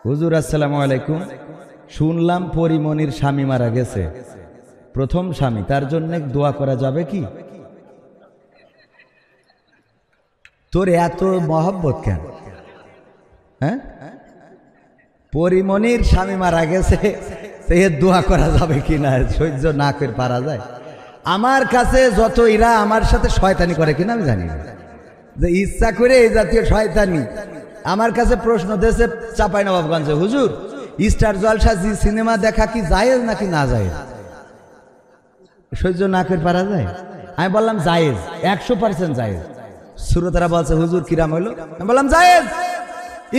হুজুর আসসালামু আলাইকুম। শুনলাম পরিমনির স্বামী মারা গেছে, প্রথম স্বামী, তার জন্য দোয়া করা যাবে কি? তোর এত মহব্বত কেন? হ্যাঁ, পরিমনির স্বামী মারা গেছে, সে দোয়া করা যাবে কি না সহ্য না করে পারা যায়? আমার কাছে যত এরা আমার সাথে শয়তানি করে কিনা আমি জানি না, যে ইচ্ছা করে এই জাতীয় শয়তানি আমার কাছে প্রশ্ন দিয়েছে চাঁপাইনবাবগঞ্জে, হুজুর স্টার জলসা জি সিনেমা দেখা কি জায়েজ নাকি না জায়েজ? সহ্য না করে পারা যায়? আমি বললাম জায়েজ, 100% জায়েজ। শ্রোতারা বলছে হুজুর কিরাম হইলো? আমি বললাম জায়েজ,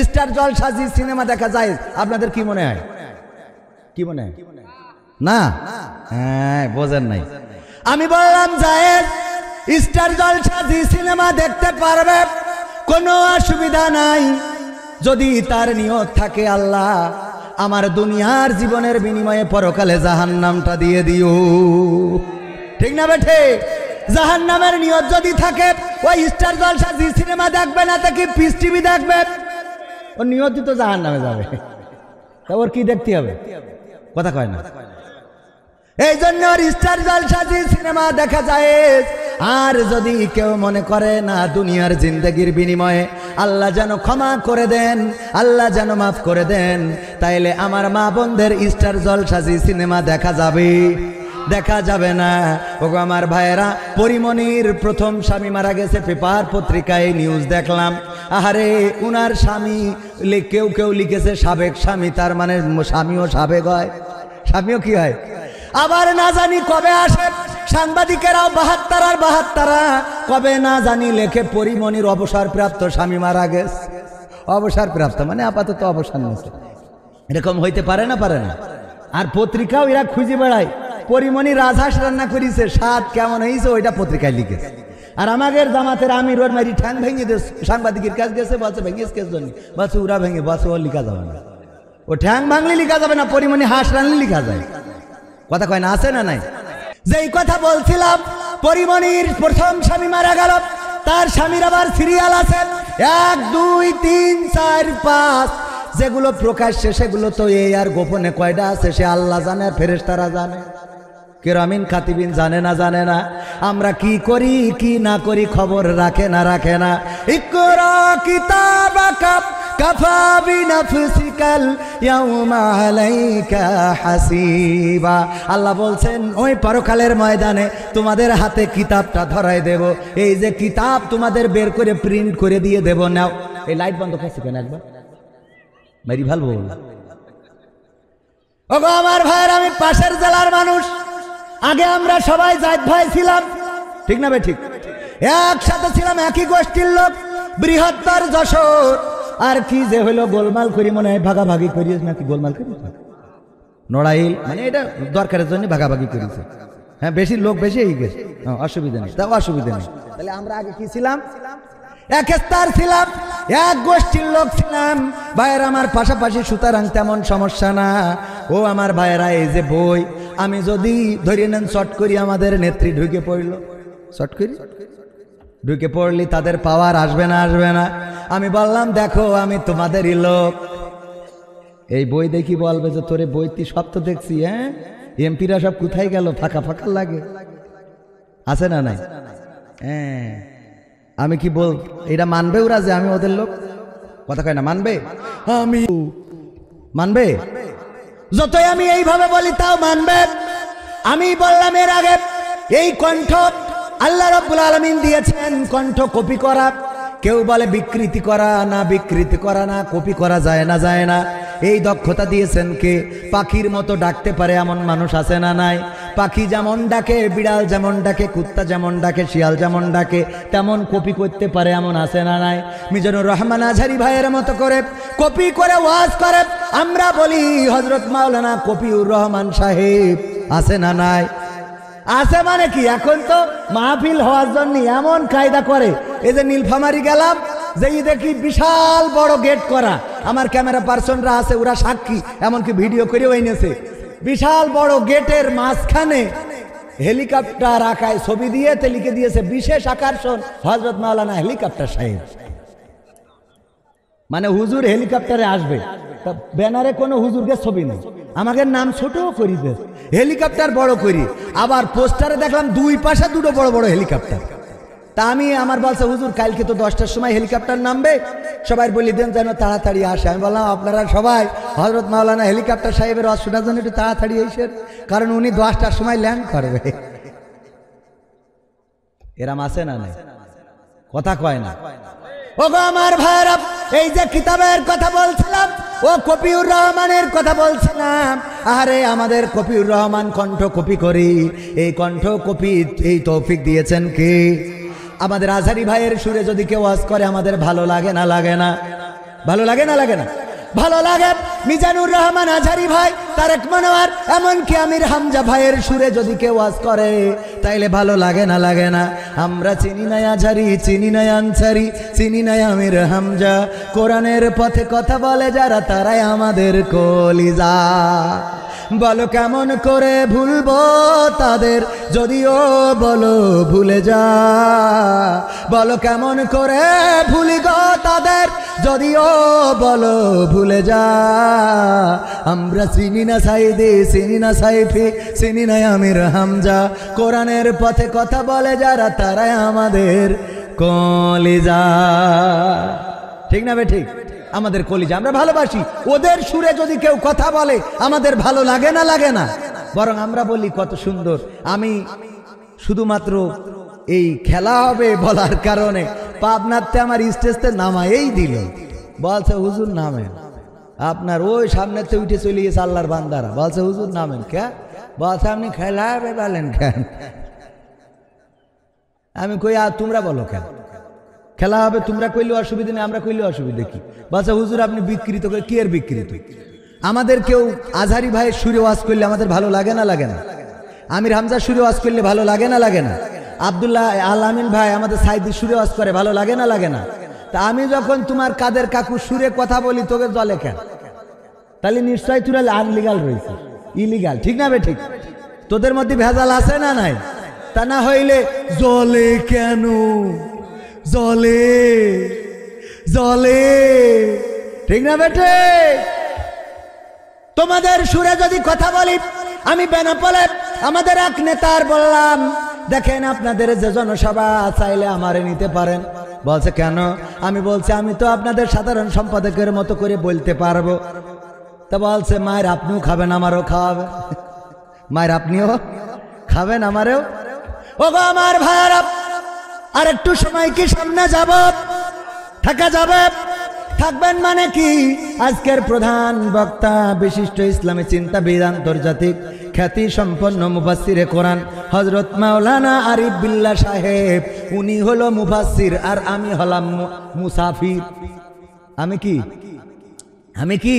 স্টার জলসা জি সিনেমা দেখা জায়েজ। আপনাদের কি মনে হয়? কি মনে হয়? না, হ্যাঁ বোঝেন নাই। আমি বললাম জায়েজ, স্টার জলসা জি সিনেমা দেখতে পারবে, কোনো অসুবিধা নাই, যদি তার নিয়ত থাকে আল্লাহ আমার দুনিয়ার জীবনের বিনিময়ে পরকালে জাহান্নামটা দিয়ে দিও। ঠিক না বেঠে? জাহান্নামের নিয়ত যদি থাকে, ওই স্টার জলসা জি সিনেমা দেখবে না, তাকে পিস টিভি দেখবে, ও নিয়তই তো জাহান্নামে যাবে, তা ওর কি দেখতে হবে? কথা কয় না। এই জন্য স্টার জলসা জি সিনেমা দেখা যায়। আর যদি কেউ মনে করে না দুনিয়ার জিন্দেগির বিনিময়ে আল্লাহ যেন ক্ষমা করে দেন, আল্লাহ যেন মাফ করে দেন, তাইলে আমার মা বোনদের স্টার জলসা জি সিনেমা দেখা যাবে? দেখা যাবে না। ওগো আমার ভাইয়েরা, পরিমনির প্রথম স্বামী মারা গেছে, পেপার পত্রিকায় নিউজ দেখলাম। আহারে উনার স্বামী, কেউ কেউ লিখেছে সাবেক স্বামী, তার মানে স্বামীও সাবেক হয়, স্বামীও কি হয়? আবার না জানি কবে আসে সাংবাদিকেরাও 72 আর 72 কবে না জানি লেখে পরিমনির অবসরপ্রাপ্ত স্বামী মারা গেছে। অবসরপ্রাপ্ত মানে আপাতত অবসর নিয়েছে, এরকম হইতে পারে না? পারে না। আর পত্রিকাও এরা খুঁজে বেড়ায়, পরিমনি রাজহাঁস রান্না করেছে, স্বাদ কেমন হয়েছে ওইটা পত্রিকায় লিখেছে। আর আমাদের জামাতের আমির ওর মারি ঠ্যাং ভেঙে সাংবাদিকের কাছে গেছে, বলছে ভেঙেছে কেস জন্য, বলছে ওরা ভেঙে, বলছে ও লিখা যাবে না, ও ঠ্যাং ভাঙলে লিখা যাবে না, পরিমনি হাঁস রানলে লিখা যায়। কথা কয় না? আছে না নাই? যেই কথা বলছিলাম, পরিমনির প্রথম স্বামী মারা গেল, তার স্বামীর আবার সিরিয়াল আছে 1 2 3 4 5, যেগুলো প্রকাশ্যে সেগুলো তো এই আর গোপনে কয়টা আছে সে আল্লাহ জানে, ফেরেশতারা জানে, কিরামিন কাতিবিন জানে না? জানে না। আমরা কি করি কি না করি খবর রাখে না? রাখে না। ইকরা কিতাবাকা কাফা বিনাফসিকাল ইয়াউমা আলাইকা হাসিবা। আল্লাহ বলছেন ওই পরকালের ময়দানে তোমাদের হাতে কিতাবটা ধরাই দেব, এই যে কিতাব তোমাদের বের করে প্রিন্ট করে দিয়ে দেব। নাও। এই লাইট বন্ধ করছে কেন? একবার মেরি ভাল বল। ওগো আমার ভাইয়ের, আমি পাশের জেলার মানুষ, আগে আমরা সবাই জায়েদ ভাই ছিলাম, ঠিক না? ঠিক, একসাথে ছিলাম, একই গোষ্ঠীর লোক, বৃহত্তর যশোর। আর কি যে হলো গোলমাল করি, মনে হয় ভাগাভাগি করিস নাকি? গোলমাল করি নড়াইল, মানে এটা দরকারের জন্য ভাগাভাগি করেছে। হ্যাঁ, বেশি লোক বেশি এই গেছে, অসুবিধা নেই, তাও অসুবিধা নেই। তাহলে আমরা আগে কি ছিলাম? এক স্তর ছিলাম, এক গোষ্ঠীর লোক ছিলাম ভাইয়ের আমার পাশাপাশি, সুতরাং তেমন সমস্যা না। ও আমার ভাইয়েরা, এই যে বই, আমি যদি ধরে নেন শর্ট করি, আমাদের নেত্রী ঢুকে পড়ল, শর্ট করি ঢুকে পড়লি, তাদের পাওয়ার আসবে না? আসবে না। আমি বললাম দেখো আমি তোমাদেরই লোক, এই বই দেখি বলবে যে তোরে বই তুই সব তো দেখছি, হ্যাঁ এমপিরা সব কোথায় গেল, ফাঁকা ফাঁকা লাগে, আছে না নাই? হ্যাঁ, আমি কি বল, এটা মানবে ওরা যে আমি ওদের লোক? কথা কয় না? মানবে? আমি মানবে, যতই আমি এইভাবে বলি তাও মানবে। আমি বললাম এর আগে, এই কণ্ঠ আল্লাহ রাব্বুল আলামিন দিয়েছেন, কণ্ঠ কপি করা, কেউ বলে বিকৃতি করা, না বিকৃতি করা না, কপি করা যায় না? যায় না। এই দক্ষতা দিয়েছেন কে? পাখির মতো ডাকতে পারে এমন মানুষ আছে না নাই? পাখি যেমন ডাকে, বিড়াল যেমন ডাকে, কুত্তা যেমন ডাকে, শিয়াল যেমন ডাকে, তেমন কপি করতে পারে এমন আছে না নাই? মিজানুর রহমান আজহারি ভাইয়ের মতো করে কপি করে ওয়াজ করে। আমরা বলি হযরত মাওলানা কপিউর রহমান সাহেব, আছে না নাই? আছে মানে কি, এখন তো মাহফিল হওয়ার জন্য এমন কায়দা করে, এই যে নীলফামারী গেলাম, যেই দেখি বিশাল বড় গেট করা, আমার ক্যামেরা পার্সনরা আছে, ওরা সাক্ষী, এমনকি ভিডিও করেও এনেছে, বিশাল বড় গেটের মাঝখানে হেলিকপ্টার আকায় ছবি দিয়ে লিখে দিয়েছে বিশেষ আকর্ষণ হযরত মাওলানা হেলিকপ্টার সাহেব। মানে হুজুর হেলিকপ্টারে আসবে, তা ব্যানারে কোনো হুজুরকে ছবি নেই, আমাকে নাম ছোট করি দে, হেলিকপ্টার বড় করি, আবার পোস্টারে দেখলাম দুই পাশে দুটো বড় বড় হেলিকপ্টার। তা আমি আমার বলছে হুজুর কালকে তো 10টার সময় হেলিকপ্টার নামবে, সবাই বলি দেন যেন তাড়াতাড়ি আসে। আমি বললাম আপনারা সবাই হযরত মাওলানা হেলিকপ্টার সাহেবের অসুবিধার জন্য একটু তাড়াতাড়ি এসেন, কারণ উনি 10টার সময় ল্যান্ড করবে। এরাম আছে না নাই? কথা কয় না। ও গো আমার ভাইরা, এই যে কিতাবের কথা বলছিলাম, ও কপিউর রহমানের কথা বলছিলাম, আরে আমাদের কপিউর রহমান কণ্ঠ কপি করি, এই কণ্ঠ কপি এই তৌফিক দিয়েছেন কে? আমাদের আজহারি ভাইয়ের সুরে যদি কেউ ওয়াজ করে আমাদের ভালো লাগে না লাগে না? ভালো লাগে না লাগে না? ভালো লাগে। মিজানুর রহমান আজহারি ভাই, তারেক মনোয়ার, এমনকি আমির হামজা ভাইয়ের সুরে যদি কেউ ওয়াজ করে তাইলে ভালো লাগে না লাগে না? আমরা চিনি না আজহারি, চিনি না আনসারি, চিনি না আমির হামজা, কোরআনের পথে কথা বলে যারা তারাই আমাদের কলিজা। বলো কেমন করে ভুলবো তাদের, যদিও বলো ভুলে যা। বলো কেমন করে ভুলি গো তাদের, যদিও বলো ভুলে যা। আমরা চিনি না সাইদি, চিনি না সাইফি, চিনি না আমির হামজা, কোরআনের পথে কথা বলে যারা তারাই আমাদের কলিজা। ঠিক না বে ঠিক? আমাদের কলিজা, আমরা ভালোবাসি। ওদের সুরে যদি কেউ কথা বলে আমাদের ভালো লাগে না লাগে না? বরং আমরা বলি কত সুন্দর। আমি শুধুমাত্র এই খেলা হবে বলার কারণে পাবনাতে আমার স্টেজতে নামাই দিল, বলছে হুজুর নামেন। আপনার ওই সামনেতে উঠে চলে গেছে আল্লাহর বান্দারা, বলছে হুজুর নামেন। কে বলছে আপনি খেলা হবে বলেন কেন? আমি কই আর তোমরা বলো কেন? খেলা হবে তোমরা কইলে অসুবিধা নেই, আমরা কইলে অসুবিধা কি? বলছে হুজুর আপনি বিকৃত করে কি এর বিকৃত? আমাদের কেউ আজহারি ভাইয়ের সুরে ওয়াজ করলে আমাদের ভালো লাগে না লাগে না? আমির হামজা সুরে ওয়াজ করলে ভালো লাগে না লাগে না? আব্দুল্লাহ আল আমিন ভাই আমাদের সাইদি সুরে ওয়াজ করে, ভালো লাগে না লাগে না? তা আমি যখন তোমার কাদের কাকু সুরে কথা বলি তোকে জলে কেন? তাহলে নিশ্চয়ই তোরা আনলিগাল রয়েছে, ইলিগাল। ঠিক না বে ঠিক? তোদের মধ্যে ভেজাল আছে না নাই? তা না হইলে জলে কেন? জলে জলে, ঠিক না বেটে? তোমাদের সুরে যদি কথা বলি, আমি বেনাপোলে আমাদের এক নেতার বললাম দেখেন আপনাদের যে জনসভা চাইলে আমারে নিতে পারেন। বলছে কেন? আমি বলছি আমি তো আপনাদের সাধারণ সম্পাদকের মতো করে বলতে পারবো। তা বলছে মায়ের আপনিও খাবেন আমারও খাওয়াবেন। মায়ের আপনিও খাবেন আমারও। ও গো আমার ভাইরা, আর একটু সময় কি সামনে যাব? থাকা যাবে? থাকবেন মানে কি? আজকের প্রধান বক্তা বিশিষ্ট ইসলামী চিন্তাবিদ, আন্তর্জাতিক খ্যাতি সম্পন্ন মুফাসসিরে কোরআন হযরত মাওলানা আরিফ বিল্লাহ সাহেব, উনি হলো মুফাসসির আর আমি হলাম মুসাফির। আমি কি? আমি কি?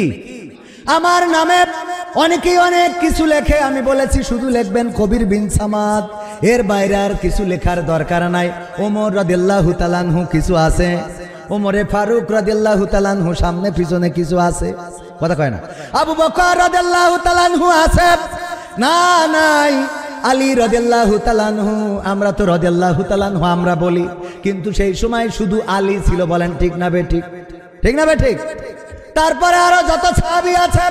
আমার নামে অনেকেই অনেক কিছু লেখে, আমি বলেছি শুধু লিখবেন কবির বিন সামাদ, এর বাইরে আর কিছু লেখার দরকার নাই। ওমর রাদিয়াল্লাহু তাআলা আনহু কিছু আছে, ওমরে ফারুক রাদিয়াল্লাহু তাআলা আনহু সামনে পিছনে কিছু আছে, কথা কয় না? আবু বকর রাদিয়াল্লাহু তাআলা আনহু আছে না? নাই। আলী রাদিয়াল্লাহু তাআলা আনহু, আমরা তো রাদিয়াল্লাহু তাআলা আনহু আমরা বলি, কিন্তু সেই সময় শুধু আলী ছিল। বলেন ঠিক না বে ঠিক? ঠিক না বে ঠিক? তারপরে আরো যত সাহাবী আছে,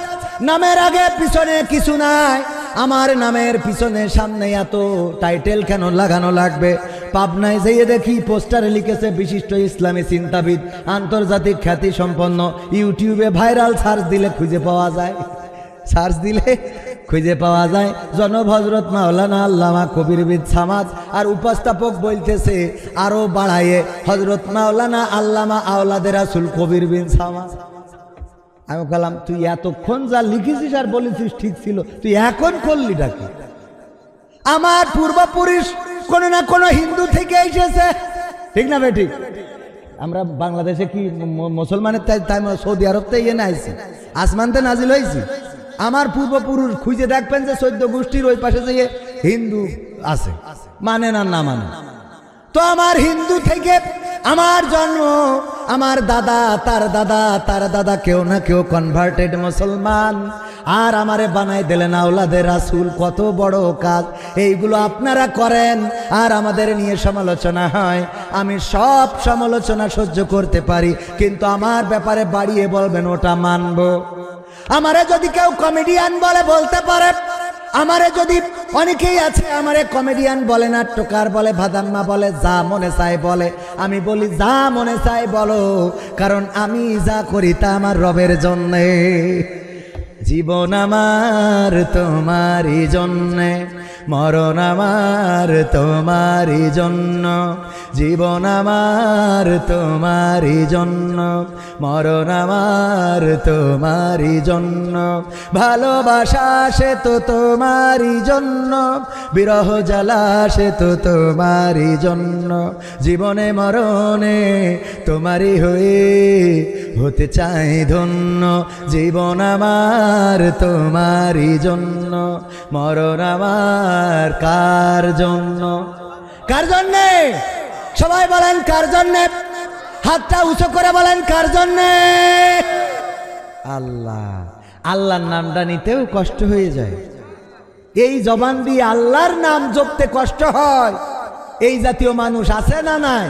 নামের আগে পিছনে কিছু নাই। আমার নামের পিছনে সামনে এত টাইটেল কেন লাগানো লাগবে? পাবনায় যেয়ে দেখি পোস্টারে লিখেছে বিশিষ্ট ইসলামী চিন্তাবিদ, আন্তর্জাতিক খ্যাতি সম্পন্ন। ইউটিউবে ভাইরাল সার্চ দিলে খুঁজে পাওয়া যায়, সার্চ দিলে খুঁজে পাওয়া যায় জনাব হযরত মাওলানা আল্লামা কবির বিন সামাদ। আর উপস্থাপক বলতেছে আরো বাড়ায়ে হযরত মাওলানা আল্লামা আওলাদে রাসূল কবির বিন সামাদ। আমি বললাম তুই এতক্ষণ যা লিখেছিস আর বলেছিস ঠিক ছিল, তুই এখন করলি ডাকি? আমার পূর্বপুরুষ কোনো না কোনো হিন্দু থেকে এসেছে, ঠিক না বেটি? আমরা বাংলাদেশে কি মুসলমানের তাই সৌদি আরব থেকে এনে আইছি, আসমানতে নাজিল হয়েছি। আমার পূর্বপুরুষ খুঁজে দেখবেন যে 14 গোষ্ঠীর ওই পাশে যে হিন্দু আছে, মানে না না মানে। তো আমার হিন্দু থেকে আমার জন্ম, আমার দাদা তার দাদা তার দাদা কেউ না কেউ কনভার্টেড মুসলমান, আর আমারে বানাই দিলেন আওলাদে রাসূল। কত বড় কাজ এইগুলো আপনারা করেন, আর আমাদের নিয়ে সমালোচনা হয়। আমি সব সমালোচনা সহ্য করতে পারি, কিন্তু আমার ব্যাপারে বাড়িয়ে বলবেন ওটা মানবো আমারে যদি কেউ কমেডিয়ান বলে বলতে পারে, আমারে যদি অনেকেই আছে আমারে কমেডিয়ান বলে, নাট্যকার বলে, ভাদাম্মা বলে, যা মনে চায় বলে। আমি বলি যা মনে চায় বলো, কারণ আমি যা করি তা আমার রবের জন্যে। জীবন আমার তোমারই জন্যে, মরণ আমার তোমারই জন্য। জীবন আমার তোমারই জন্য, মরণ আমার তোমারই জন্য। ভালোবাসা সে তো তোমারই জন্য, বিরহ জ্বালা সে তো তোমারই জন্য। জীবনে মরণে তোমারই হয়ে হতে চাই ধন্য। জীবন আমার তোমারই জন্য, মরণ আমার কার জন্য? কার জন্যে? সবাই বলেন কার জন্যে? হাতটা উঁচু করে বলেন কার জন্যে? আল্লাহ। আল্লাহর নামটা নিতেও কষ্ট হয়ে যায়। এই জবান দিয়ে আল্লাহর নাম জপতে কষ্ট হয়। এই জাতীয় মানুষ আছে না নাই?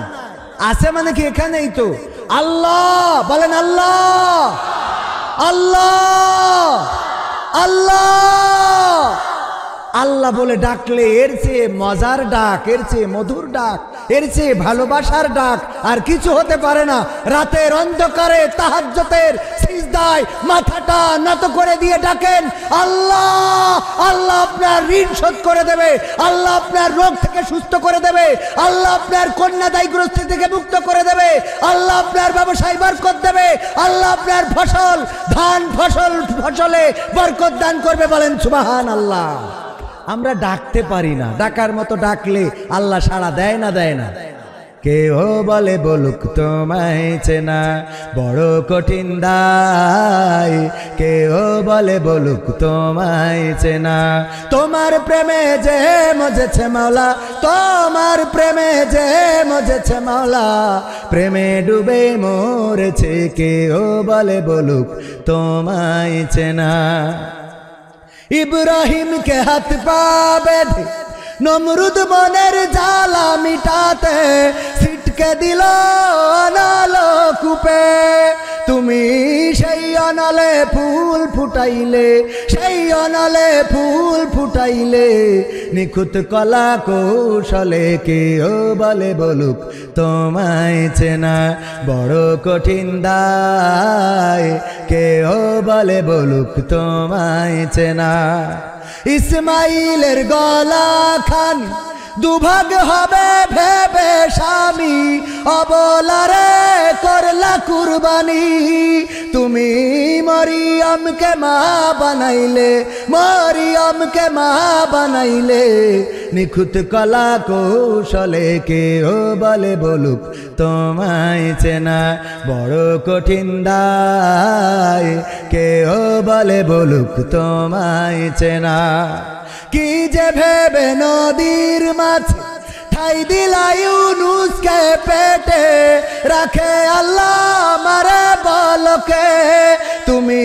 আছে মানে কি এখানেই তো। আল্লাহ বলেন, আল্লাহ আল্লাহ আল্লাহ। আল্লাহ বলে ডাকলে এর চেয়ে মজার ডাক, এর চেয়ে মধুর ডাক, এর চেয়ে ভালোবাসার ডাক আর কিছু হতে পারে না। রাতের অন্ধকারে তাহাজ্জুদের সিজদায় মাথাটা নত করে দিয়ে ডাকেন আল্লাহ। আল্লাহ আপনার ঋণ শোধ করে দেবে, আল্লাহ আপনার রোগ থেকে সুস্থ করে দেবে, আল্লাহ আপনার কন্যা দায়গ্রস্ত থেকে মুক্ত করে দেবে, আল্লাহ আপনার ব্যবসায় বরকত দেবে, আল্লাহ আপনার ফসল ধান ফসলে বরকত দান করবে। বলেন সুবহানাল্লাহ। আমরা ডাকতে পারি না, ডাকার মতো ডাকলে আল্লাহ সাড়া দেয় না, দেয় না। কেউ বলে বলুক তোমায় চেনা বড় কঠিন দায়, কেউ বলে বলুক তোমায় চেনা। তোমার প্রেমে যে মজেছে মাওলা, তোমার প্রেমে যে মজেছে মাওলা, প্রেমে ডুবে মরেছে। কেউ বলে বলুক তোমায় চেনা। ইব্রাহিমকে হাত পা বেঁধে নমরুদ মনের জ্বালা মিটাতে ছিটকে দিল অনালো কূপে। তুমি সেই অনালে ফুল ফুটাইলে, সেই অনালে ফুল ফুটাইলে, নিখুঁত কলা কৌশলে। কেউ বলে বলুক তোমায় চেনা বড় কঠিন দায়, কেউ বলে বলুক তোমায় চেনা। ইসমাইলের গলা খান দুভাগ হবে ভেবে স্বামী, অবলারে করলা কুরবানি। তুমি মরিয়মকে মা বানাইলে, মরিয়মকে মা বানাইলে, নিখুঁত কলা কৌশলে। কেউ বলে বলুক তোমায় চেনা বড় কঠিন দায়, কেউ বলে বলুক তোমায় চেনা। কি যে ভেবে নদীর মাছ ঠাই দিলা ইউনুসকে পেটে, রাখে আল্লাহ মারে বলকে। তুমি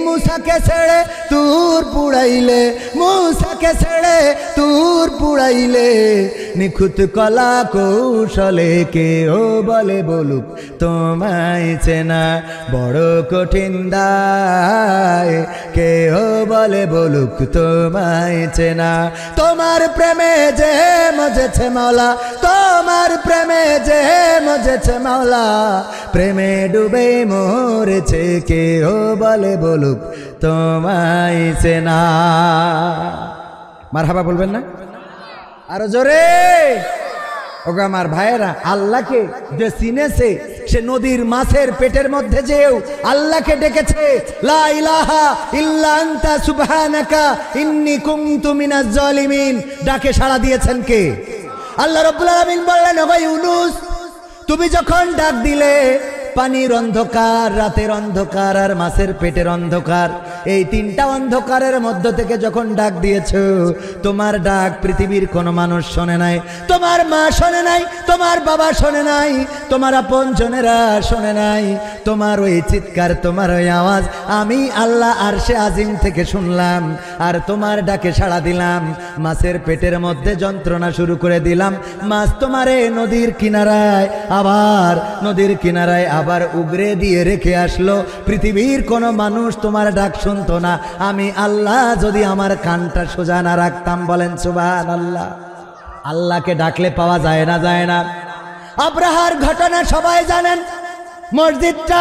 মুসাকে ছেড়ে তুর পুড়াইলে, মুসাকে ছেড়ে তুর পুড়াইলে, নিখুঁত কলা কৌশলে। কেউ বলে বলুক তোমায় চেনা বড় কঠিন দায়, কেউ বলে বলুক তোমায় চেনা। তোমার প্রেমে যে মজেছে মাওলা, তোমার প্রেমে যে মজেছে মাওলা, প্রেমে ডুবে মরেছে। কেউ বলে বলুক তোমায় চেনা। মারহাবা বলবেন না? আরো জোরে। ওগো আমার ভাইয়েরা, আল্লাহকে যে চিনেছে সে নদীর মাছের পেটের মধ্যে যেও আল্লাহকে ডেকেছে, লা ইলাহা ইল্লা আনতা সুবহানাকা ইন্নী কুনতু মিনাজ জালিমিন। ডাকে সাড়া দিয়েছেন কে? আল্লাহ রাব্বুল আলামিন বললেন, ওগো ইউনুস, তুমি যখন ডাক দিলে পানির অন্ধকার, রাতের অন্ধকার আর মাছের পেটের অন্ধকার, এই তিনটা অন্ধকারের মধ্য থেকে যখন ডাক দিয়েছো, তোমার ডাক পৃথিবীর কোনো মানুষ শোনে নাই। তোমার মা শোনে নাই, তোমার বাবা শোনে নাই, তোমার আপনজনেরা শোনে নাই, তোমার ওই চিৎকার, তোমার ওই আওয়াজ আমি আল্লাহ আরশে আজিম থেকে শুনলাম, আর তোমার ডাকে সাড়া দিলাম। মাছের পেটের মধ্যে যন্ত্রণা শুরু করে দিলাম। মাছ তোমারে নদীর কিনারায় আবার উগরে দিয়ে রেখে আসলো। পৃথিবীর কোনো মানুষ তোমার ডাক শুনতো না, আমি আল্লাহ যদি আমার কানটা সোজা না রাখতাম। বলেন সুবহানাল্লাহ। আল্লাহকে ডাকলে পাওয়া যায় না, যায় না। আব্রাহার ঘটনা সবাই জানেন। মসজিদটা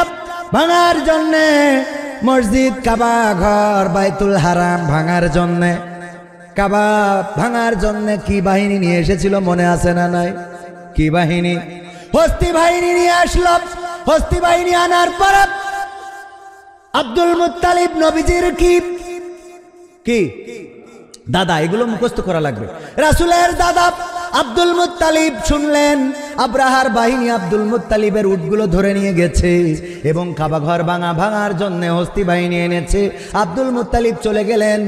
ভাঙার জন্যে, মসজিদ কাবা ঘর বাইতুল হারাম ভাঙার জন্যে, কাবা ভাঙার জন্যে কি বাহিনী নিয়ে এসেছিল মনে আছে না নাই? কি বাহিনী? হস্তি বাহিনী নিয়ে আসলো। হস্তি বাহিনী আনার পর আব্দুল মুত্তালিব নবীজির কি দাদা, এগুলো মুখস্থ করা লাগবে। রাসূলের দাদা আব্দুল মুত্তালিব শুনলেন আব্রাহার বাহিনী আব্দুল মুত্তালিবের উটগুলো ধরে নিয়ে গেছে এবং কাবা ঘর ভাঙার জন্য হস্তি বাহিনী এনেছে। আব্দুল মুত্তালিব চলে গেলেন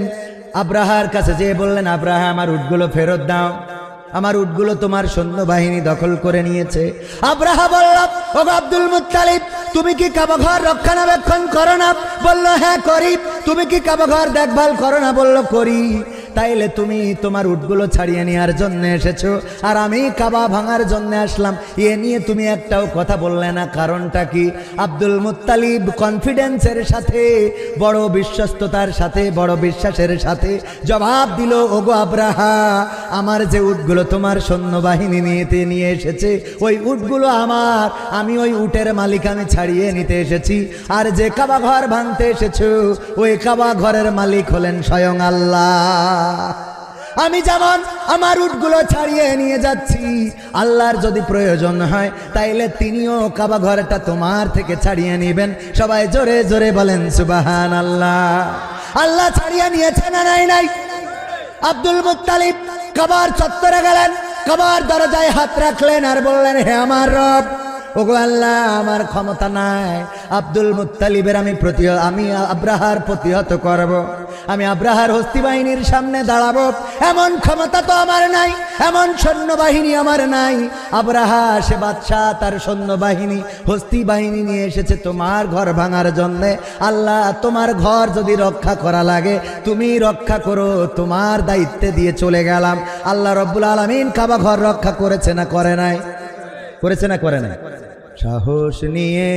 আব্রাহার কাছে, যেয়ে বললেন, আব্রাহা আমার উটগুলো ফেরত দাও, আমার উটগুলো তোমার সৈন্যবাহিনী দখল করে নিয়েছে। আব্রাহা বলল, ও আব্দুল মুত্তালিব, তুমি কি কাবা ঘর রক্ষণাবেক্ষণ করো না? বলল, হ্যাঁ করি। তুমি কি কাবা ঘর দেখভাল করো না? বলল, করি। তাইলে তুমি তোমার উটগুলো ছাড়িয়ে নেওয়ার জন্য এসেছো, আর আমি কাবা ভাঙার জন্য আসলাম, এ নিয়ে তুমি একটাও কথা বললে না, কারণটা কি? আব্দুল মুত্তালিব কনফিডেন্সের সাথে, বড় বিশ্বস্ততার সাথে, বড় বিশ্বাসের সাথে জবাব দিল, ওগো আব্রাহা, আমার যে উটগুলো তোমার সৈন্যবাহিনী নিয়ে এসেছে ওই উটগুলো আমার, আমি ওই উটের মালিক, আমি ছাড়িয়ে নিতে এসেছি। আর যে কাবা ঘর ভাঙতে এসেছো ওই কাবা ঘরের মালিক হলেন স্বয়ং আল্লাহ। আমি যেমন আমার উটগুলো ছাড়িয়ে নিয়ে যাচ্ছি, আল্লাহর যদি প্রয়োজন হয় তাইলে তিনিও কাবা ঘরটা তোমার থেকে ছাড়িয়ে নেবেন। সবাই জোরে জোরে বলেন সুবহানাল্লাহ। আল্লাহ ছাড়িয়ে নিয়েছে না নাই? নাই। আব্দুল মুত্তালিব কাবার চত্বরে গেলেন, কাবার দরজায় হাত রাখলেন আর বললেন, হে আমার রব, ওগো আল্লাহ, আমার ক্ষমতা নাই আব্দুল মুত্তালিবের আমি আব্রাহার প্রতিহত করব, আমি আব্রাহার হস্তি বাহিনীর সামনে দাঁড়াবো, এমন ক্ষমতা তো আমার নাই, এমন সৈন্যবাহিনী আমার নাই। আব্রাহা সে বাদশাহ, তার সৈন্যবাহিনী হস্তি বাহিনী নিয়ে এসেছে তোমার ঘর ভাঙার জন্যে। আল্লাহ, তোমার ঘর যদি রক্ষা করা লাগে তুমি রক্ষা করো, তোমার দায়িত্বে দিয়ে চলে গেলাম। আল্লাহ রব্বুল আলামিন কাবা ঘর রক্ষা করেছে না করে নাই? করেছে না করে নাই? সাহস নিয়ে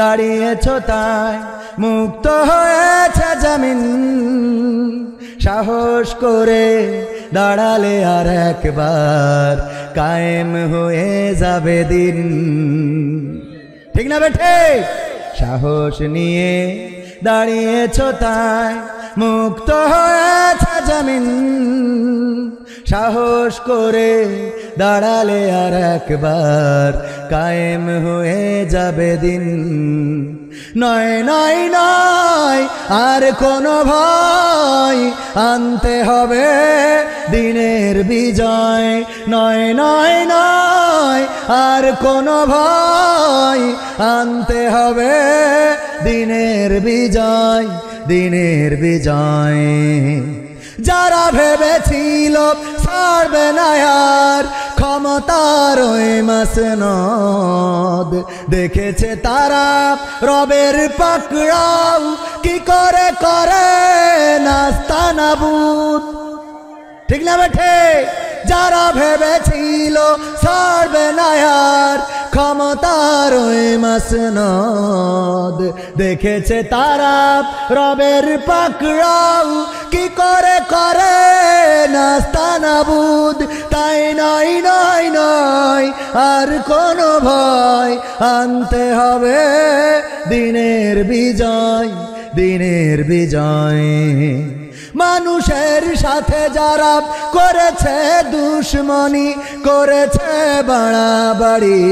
দাঁড়িয়েছ তাই মুক্ত হয়েছে জমিন, সাহস করে দাঁড়ালে আর একবার কায়েম হয়ে যাবে দিন। ঠিক না বেঠে? সাহস নিয়ে দাঁড়িয়েছ তাই মুক্ত হয়েছে জমিন, সাহস করে দাঁড়ালে আর একবার কায়েম হয়ে যাবে দিন। নয় নয় নয় আর কোনো ভয়, আনতে হবে দিনের বিজয়। নয় নয় নয় আর কোনো ভয়, আনতে হবে দিনের বিজয়, দিনের বিজয়। যারা ভেবেছিল ছাড়বে না আর ক্ষমতার ওই মাসনদ, দেখেছে তারা রবের পাকড়াও কি করে করে নাস্তানাবুদ। ঠিক না বেঠে? যারা ভেবেছিল ছাড়বে না আর ক্ষমতার ওই মাসনদ, দেখেছে তারা রবের পাকড়াও কি করে করে নাস্তানাবুদ। তাই নয় নয় নয় আর কোনো ভয়, আনতে হবে দিনের বিজয়, দিনের বিজয়। মানুষের সাথে যারা করেছে দুশ্মনী, করেছে বাড়াবাড়ি,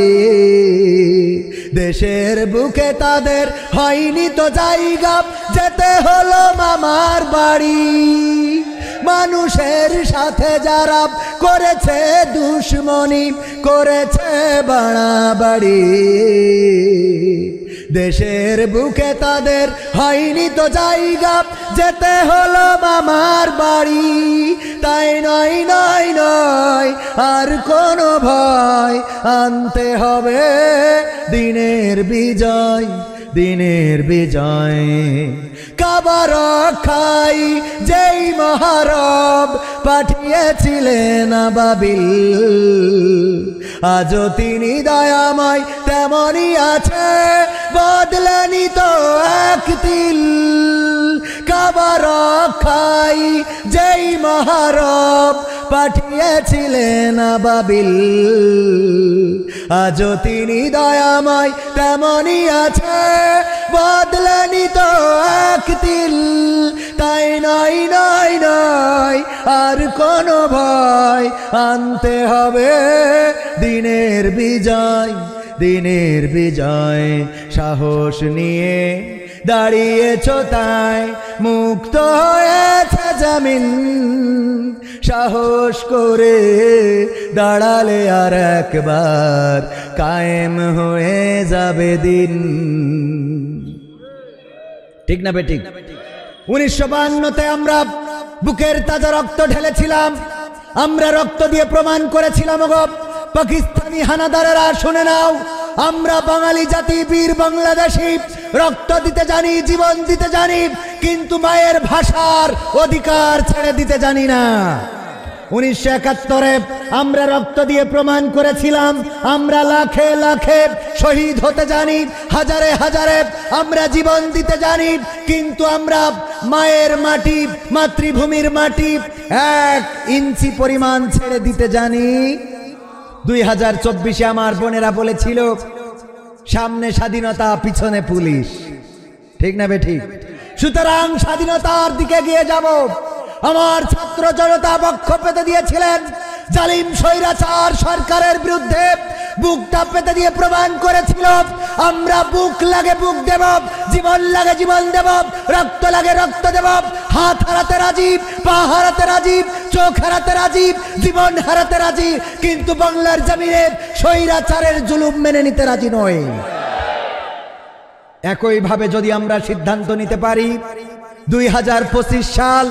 দেশের বুকে তাদের হয়নি তো জায়গা, যেতে হলো মামার বাড়ি। মানুষের সাথে যারা করেছে দুশ্মনী, করেছে বাড়াবাড়ি, দেশের বুকে তাদের হয়নি তো জায়গা, যেতে হলো মামার বাড়ি। তাই নয় নয় নয় আর কোনো ভয়, আনতে হবে দিনের বিজয়, দিনের বিজয়। কাবা রক্ষায় যেই মহারব পাঠিয়েছিলেন আবাবিল, আজও তিনি দয়াময় তেমনই আছে, বদলেনি তো এক তিল। কাবা রক্ষায় যেই মহারব পাঠিয়েছিলেন আবাবিল, আজও তিনি দয়াময় তেমনই আছে, বদলেনি তো এক তিল। তাই নয় নয় নয় আর কোনো ভয়, আনতে হবে দিনের বিজয়, দিনের বিজয়। সাহস নিয়ে দাঁড়িয়েছ তাই মুক্ত হয়েছে জমিন, সাহস করে দাঁড়ালে আর একবার কায়েম হয়ে যাবে দিন। ঠিক না বেঠিক? 1952-তে আমরা বুকের তাজা রক্ত ঢেলেছিলাম, আমরা রক্ত দিয়ে প্রমাণ করেছিলাম, গো পাকিস্তানি হানাদারেরা শুনে নাও, আমরা বাঙালি জাতি বীর বাংলাদেশী, রক্ত দিতে জানি, জীবন দিতে জানি, কিন্তু মায়ের ভাষার অধিকার ছেড়ে দিতে জানি না। 1971-এ আমরা রক্ত দিয়ে প্রমাণ করেছিলাম, আমরা লাখে লাখে শহীদ হতে জানি, হাজারে হাজারে আমরা জীবন দিতে জানি, কিন্তু আমরা মায়ের মাটি, মাতৃভূমির মাটি 1 ইঞ্চি পরিমাণ ছেড়ে দিতে জানি। 2024-এ আমার বোনেরা বলেছিল, সামনে স্বাধীনতা পিছনে পুলিশ। ঠিক না বেঠিক? সুতরাং স্বাধীনতার দিকে গিয়ে যাব। আমার ছাত্র জনতা বক্ষ পেতে দিয়েছিলেন জালিম স্বৈরাচার সরকারের বিরুদ্ধে, বুকটা পেতে দিয়ে প্রমাণ করেছিল, আমরা বুক লাগে বুক দেব, জীবন লাগে জীবন দেব, রক্ত লাগে রক্ত দেব, হাত হারাতে রাজি, পা হারাতে রাজি, চোখ হারাতে রাজি, জীবন হারাতে রাজি, কিন্তু বাংলার জমিনে স্বৈরাচারের জুলুম মেনে নিতে রাজি নয়। একইভাবে যদি আমরা সিদ্ধান্ত নিতে পারি 2025 সাল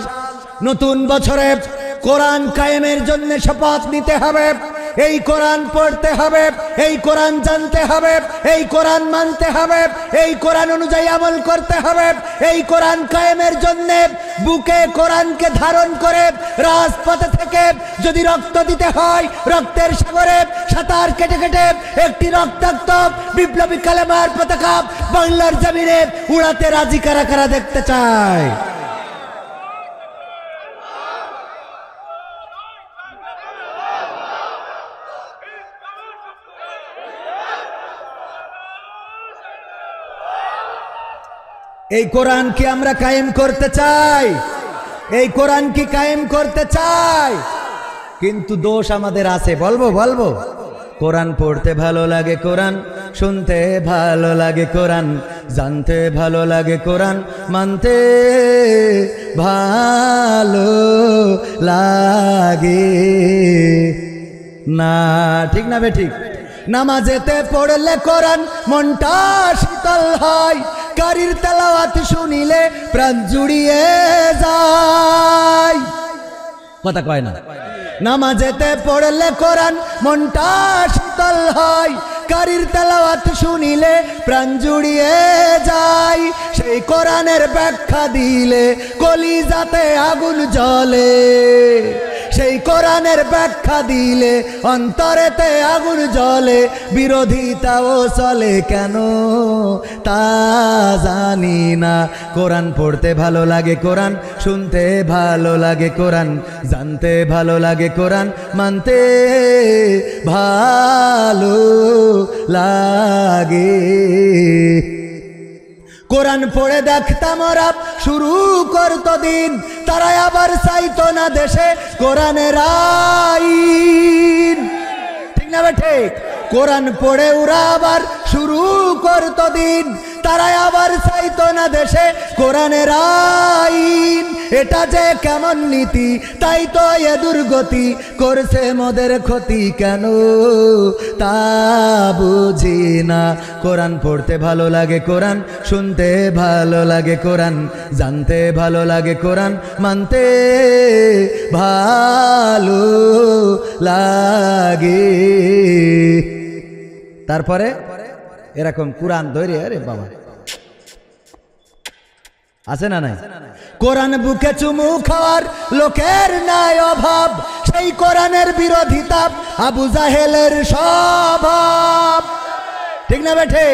নতুন বছরে কোরআন কায়েমের জন্য শপথ নিতে হবে, এই কোরআন পড়তে হবে, এই কোরআন জানতে হবে, এই কোরআন মানতে হবে, এই কোরআন অনুযায়ী আমল করতে হবে, এই কোরআন কায়েমের জন্য বুকে কোরআনকে ধারণ করে রাজপথে থেকে যদি রক্ত দিতে হয়, রক্তের সাগরে সাঁতার কেটে কেটে একটি রক্তাক্ত বিপ্লবী কালেমার পতাকা বাংলার জমিনে উড়াতে রাজি কারা কারা দেখতে চায়? এই কোরআন কি আমরা কায়েম করতে চাই? এই কোরআন কি কায়েম করতে চাই? কিন্তু দোষ আমাদের আছে, বলবো বলবো। কোরআন পড়তে ভালো লাগে, কোরআন শুনতে ভালো লাগে, কোরআন জানতে ভালো লাগে, কোরআন মানতে ভালো লাগে না। ঠিক না বেঠিক? নামাজেতে পড়লে কোরআন মনটা শীতল হয়, কারির তেলাওয়াত শুনিলে প্রাণ জুড়িয়ে যায়। কথা কয় না? নামাজেতে পড়লে কোরআন মনটা শীতল হয়, কারির তেলাওয়াত শুনিলে প্রাণ জুড়িয়ে যায়। সেই কোরআনের ব্যাখ্যা দিলে কলিজাতে আগুন জ্বলে, সেই কোরআনের ব্যাখ্যা দিলে অন্তরেতে আগুন জ্বলে। বিরোধিতাও চলে কেন তা জানি না। কোরআন পড়তে ভালো লাগে, কোরআন শুনতে ভালো লাগে, কোরআন জানতে ভালো লাগে, কোরআন মানতে ভালো লাগে। কোরআন পড়ে দেখতাম ওরা শুরু করতো দিন, তারা আবার চাইতো না দেশে কোরআনের আইন। ঠিক না ঠিক? কোরআন পড়ে ওরা আবার শুরু করতো দিন, তারা আবার চাইতো না দেশে কোরআনের আইন। এটা যে কেমন নীতি, তাই তো এ দুর্গতি করছে মোদের ক্ষতি কেন তা বুঝি না। কোরআন পড়তে ভালো লাগে, কোরআন শুনতে ভালো লাগে, কোরআন জানতে ভালো লাগে, কোরআন মানতে ভালো লাগে। তারপরে এরকম কোরআন ধরে, আরে বাবা আছে না নাই? কোরআন বুকে চুমু খাওয়ার লোকের নাই অভাব, সেই কোরআনের বিরোধিতা আবু জাহেলের স্বভাব। ঠিক না বেঠে?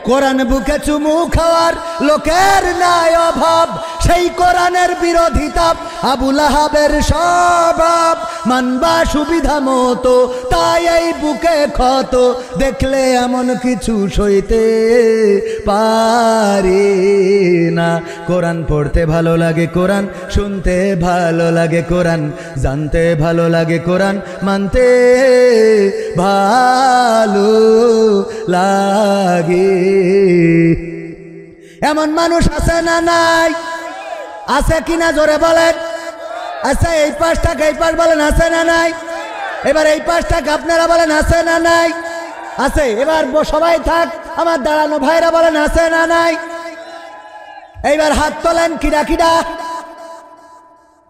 কোরআন বুকে চুমু খাওয়ার লোকের নাই অভাব, সেই কোরআনের বিরোধিতা আবু লাহাবের স্বভাব। মানবা সুবিধা মতো তাই এই বুকে ক্ষত, দেখলে এমন কিছু সইতে পারি না। কোরআন পড়তে ভালো লাগে, কোরআন শুনতে ভালো লাগে, কোরআন জানতে ভালো লাগে, কোরআন মানতে ভালো লাগে। এমন মানুষ আছে না নাই? আছে কিনা জোরে বলেন। আচ্ছা এই পাশটাকে এই পাশ বলেন, আছে না নাই? এবার এই পাশটাকে আপনারা বলেন, আছে না নাই? আছে। এবার সবাই থাক, আমার দাঁড়ানো ভাইরা বলেন, আছে না নাই? এইবার হাত তোলেন। কিডা কিডা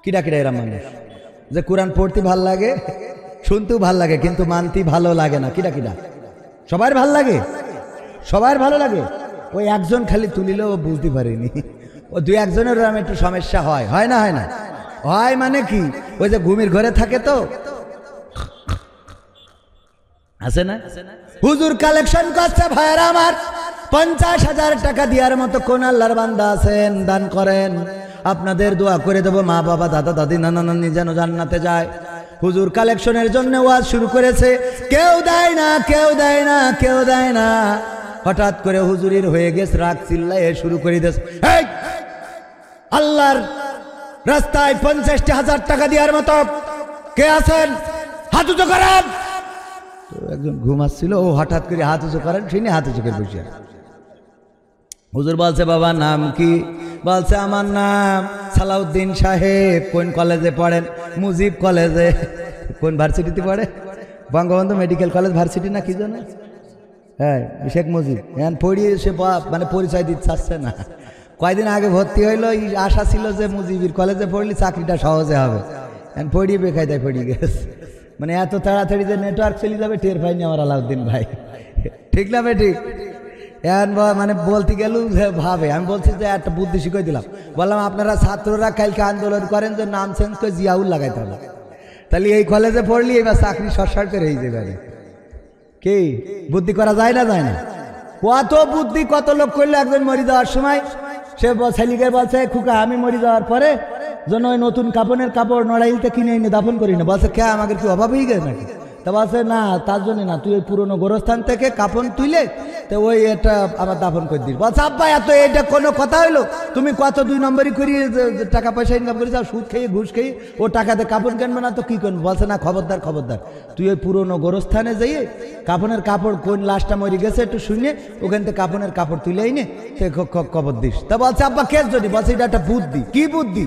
কিডা কিডা এরা মানুষ যে কোরআন পড়তে ভাল লাগে, শুনতেও ভাল লাগে, কিন্তু মানতে ভালো লাগে না। কিডা কিডা? সবার ভাল লাগে, সবার ভালো লাগে। ওই একজন খালি তুলিলেও বুঝতে পারিনি, ও দুই একজনের একটু সমস্যা হয়। হয় না? হয় না? হয় মানে কি? ওই যে ঘুমির ঘরে থাকে তো, আছে না? হুজুর কালেকশন করছে ভাইরা আমার, 50,000 টাকা দেওয়ার মতো কোন আল্লাহর বান্দা আছেন? দান করেন, আপনাদের দোয়া করে দেবো। মা বাবা দাদা দাদি নানা নানি যেন জান্নাতে যায়। হুজুর কালেকশনের জন্য ওয়াজ শুরু করেছে, কেউ দেয় না, কেউ দেয় না, কেউ দেয় না। হঠাৎ করে হুজুরির হয়ে গেছে, রাগ চিল্লায় শুরু করে দিয়েছে, আল্লাহর রাস্তায় 50,000 টাকা দেওয়ার মতো কে আছেন? হাত উঁচু করেন। একজন ঘুমাচ্ছিল, ও হঠাৎ করে হাত উঁচু করেন, শুনে হাত উঁচু করে বসে। হুজুর বলছে, বাবা নাম কি? বলছে, আমার নাম সালাউদ্দিন সাহেব। কোন কলেজে পড়েন? মুজিব কলেজে। কোন ভার্সিটিতে পড়ে? বঙ্গবন্ধু মেডিকেল কলেজ ভার্সিটি না কি জানো? হ্যাঁ, শেখ মুজিব। এখন পড়িয়ে সে মানে পরিচয় দিতে চাচ্ছে না। কয়দিন আগে ভর্তি হইলো, আশা ছিল যে মুজিবির কলেজে পড়লে চাকরিটা সহজে হবে। এখন পড়িয়ে বেকায়দায় পড়িয়ে গেছে। মানে এত তাড়াতাড়ি যে নেটওয়ার্ক চলে যাবে টের পাইনি আমার আলাউদ্দিন ভাই। ঠিক না ভাই? ঠিক। এখন মানে বলতে গেল ভাবে, আমি বলছি যে একটা বুদ্ধি শিখিয়ে দিলাম। বললাম, আপনারা ছাত্ররা কালকে আন্দোলন করেন যে নাম চেঞ্জ করে জিয়াউল লাগাইতে হবে, তাহলে এই কলেজে পড়লি এবার চাকরি শর্ট করে হয়ে যাবে। কি বুদ্ধি করা যায় না? যায় না? কত বুদ্ধি, কত লোক করলে। একজন মরি যাওয়ার সময় সে ছেলিকে বলছে, খুকা আমি মরি যাওয়ার পরে যেন ওই নতুন কাপড়ের কাপড় নড়াইলতে কিনে এনে দাফন করি না। বলছে, কে আমাকে কি অভাব হয়ে গেছে নাকি? তা বলছে, না তার জন্য না, তুই ওই পুরনো গোরস্থান থেকে কাপড় তুলে তো ওই এটা আবার দাফন করে দিস। বলছে, আব্বা এত এটা কোনো কথা হইলো? তুমি কত 2 নম্বরই করিয়ে টাকা পয়সা ইনকাম করেছ, সুদ খেয়ে ঘুষ খেয়ে ও টাকাতে কাপড় কিনবে না তো কি করবে? বলছে, না খবরদার খবরদার, তুই ওই পুরনো গোরস্থানে যাইয়ে কাপড়ের কাপড় কোন লাশটা মরে গেছে একটু শুনে ওখান থেকে কাপড়ের কাপড় তুলে আইনে কবর দিস। তা বলছে, আব্বা কেস যদি? বলছে, এটা একটা বুদ্ধি। কি বুদ্ধি?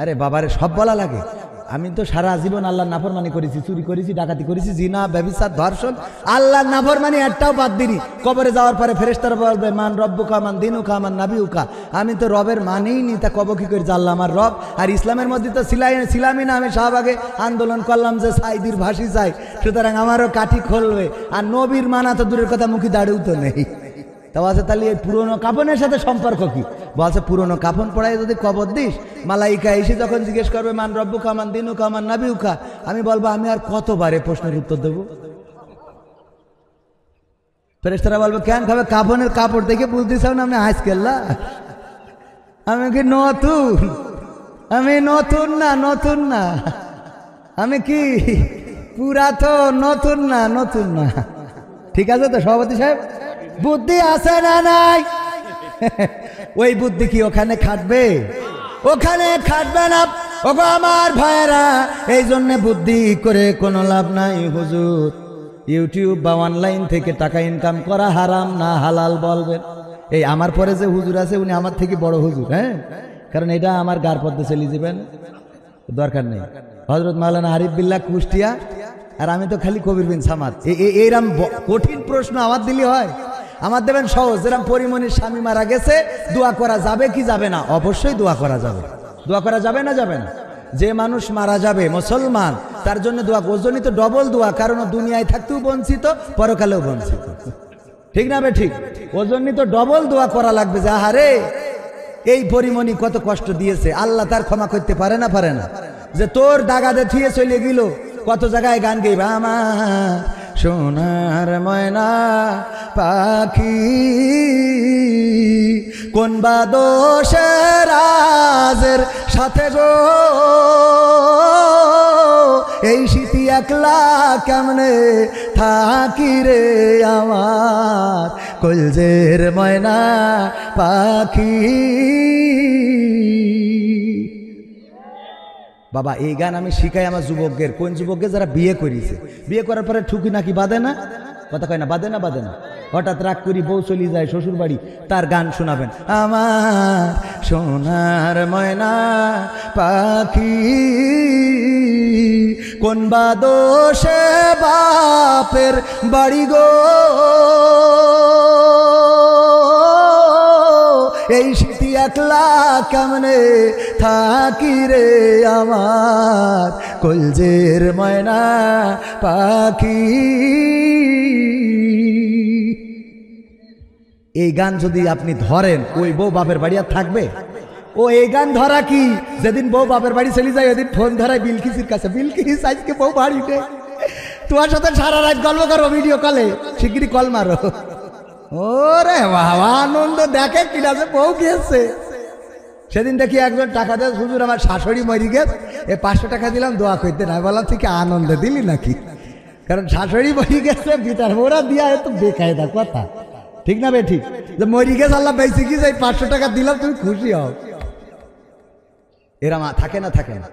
আরে বাবারে সব বলা লাগে। আমি তো সারা জীবন আল্লাহর নাফরমানি করেছি, চুরি করেছি, ডাকাতি করেছি, জিনা ব্যভিচার ধর্ষণ, আল্লাহর নাফরমানি একটাও বাদ দিনি। কবরে যাওয়ার পরে ফেরেশতারা বলবে, মান রব্বুকা মান দিনুকা মান নাবিউকা। আমি তো রবের মানেই নি, তা কব কি করে জানলাম আমার রব? আর ইসলামের মধ্যে তো ছিলামই না। আমি শাহবাগে আন্দোলন করলাম যে সাইদির ভাসি চাই, সুতরাং আমারও কাঠি খুলবে। আর নবীর মানা তো দূরের কথা, মুখে দাঁড়িয়েও তো নেই। তা বলছে, তাহলে এই পুরনো কাফনের সাথে সম্পর্ক কি? বলছে, পুরনো কাফন পড়াই যদি কবর দিস, মালাইকা এসে যখন জিজ্ঞেস করবে মান রব্বুকা মান দিনুকা মান নাবিউকা, আমি বলবো, আমি আর কতবার এই প্রশ্নের উত্তর দেবো? ফেরেশতারা বলবে, কেন খাবে? কাফনের কাপড় দেখে বুঝতে চাও না আমি আজকাল্লা? আমি কি নতুন? আমি নতুন না, নতুন না। আমি কি পুরাতন? নতুন না, নতুন না। ঠিক আছে তো সভাপতি সাহেব? বুদ্ধি আছে না নাই? ওই বুদ্ধি কি ওখানে খাটবে? ওখানে খাটবে না। ওগো আমার ভাইয়েরা, এই জন্য বুদ্ধি করে কোনো লাভ নাই। হুজুর ইউটিউব বা অনলাইন থেকে টাকা ইনকাম করা হারাম না হালাল বলবেন? এই আমার পরে যে হুজুর আছে উনি আমার থেকে বড় হুজুর। হ্যাঁ, কারণ এটা আমার গার পদ্মে চলে যাবেন, দরকার নেই। হযরত মাওলানা আরিফ বিল্লাহ কুষ্টিয়া, আর আমি তো খালি কবির বিন সামাদ। এইরকম কঠিন প্রশ্ন আমার দিলে হয়? আমার দেবেন সহজ। যেরকম পরিমণির স্বামী মারা গেছে, দোয়া করা যাবে কি যাবে না? অবশ্যই দোয়া করা যাবে। দোয়া করা যাবে না যাবে না? যে মানুষ মারা যাবে মুসলমান, তার জন্য দোয়া। ওর জন্যই তো ডবল দোয়া, কারণ দুনিয়ায় থাকতেও বঞ্চিত, পরকালেও বঞ্চিত। ঠিক না বে? ঠিক। ওর জন্যই তো ডবল দোয়া করা লাগবে যে আহারে এই পরিমণি কত কষ্ট দিয়েছে, আল্লাহ তার ক্ষমা করতে পারে না? পারে না? যে তোর দাগাতে থুয়ে চলে গেল, কত জায়গায় গান গাইবা, আমার সোনার ময়না পাখি কোন বা দোষের রাজের সাথে গো, এই শীতি একলা কেমনে থাকি রে আমার কলজের ময়না পাখি। বাবা এই গান আমি শিখাই আমার যুবকদের, কোন যুবকদের যারা বিয়ে করেছে, বিয়ে করার পরে ঠুকি নাকি বাঁধে না, কথা কয় না, বাঁধে না? বাঁধে না। হঠাৎ রাগ করি বউ চলে যায় শ্বশুর বাড়ি, তার গান শোনাবেন, আমার সোনার ময়না পাখি কোন বা দোষে বাপের বাড়ি গো, এই শীতি একলা কেমনে থাকি রে আমার কলজের ময়না পাখি। এই গান যদি আপনি ধরেন, ওই বউ বাপের বাড়ি আর থাকবে? ও এই গান ধরা কি, যেদিন বউ বাপের বাড়ি চলে যায় ওদিন ফোন ধরায় বিলকিসের কাছে, বিলকিস আজকে বউ বাড়িতে, তোমার সাথে সারা রাত গল্প করো ভিডিও কলে, শিগগিরই কল মারো। ওরে বাবা আনন্দ দেখে কিনা যে বউ গিয়েছে। সেদিন দেখি একজন টাকা দেয়, হুজুর আমার শাশুড়ি মরি গেছে, 500 টাকা দিলাম দোয়া করতে, না বললাম থেকে আনন্দে দিলি নাকি, কারণ শাশুড়ি মরি গেছে বিটার মোড়া দিয়া এত বেকায়দা কথা, ঠিক না বে? ঠিক যে মরি গেছে আল্লাহ বেঁচে গিয়েছে, 500 টাকা দিলাম তুমি খুশি হও। এরা থাকে না, থাকে না,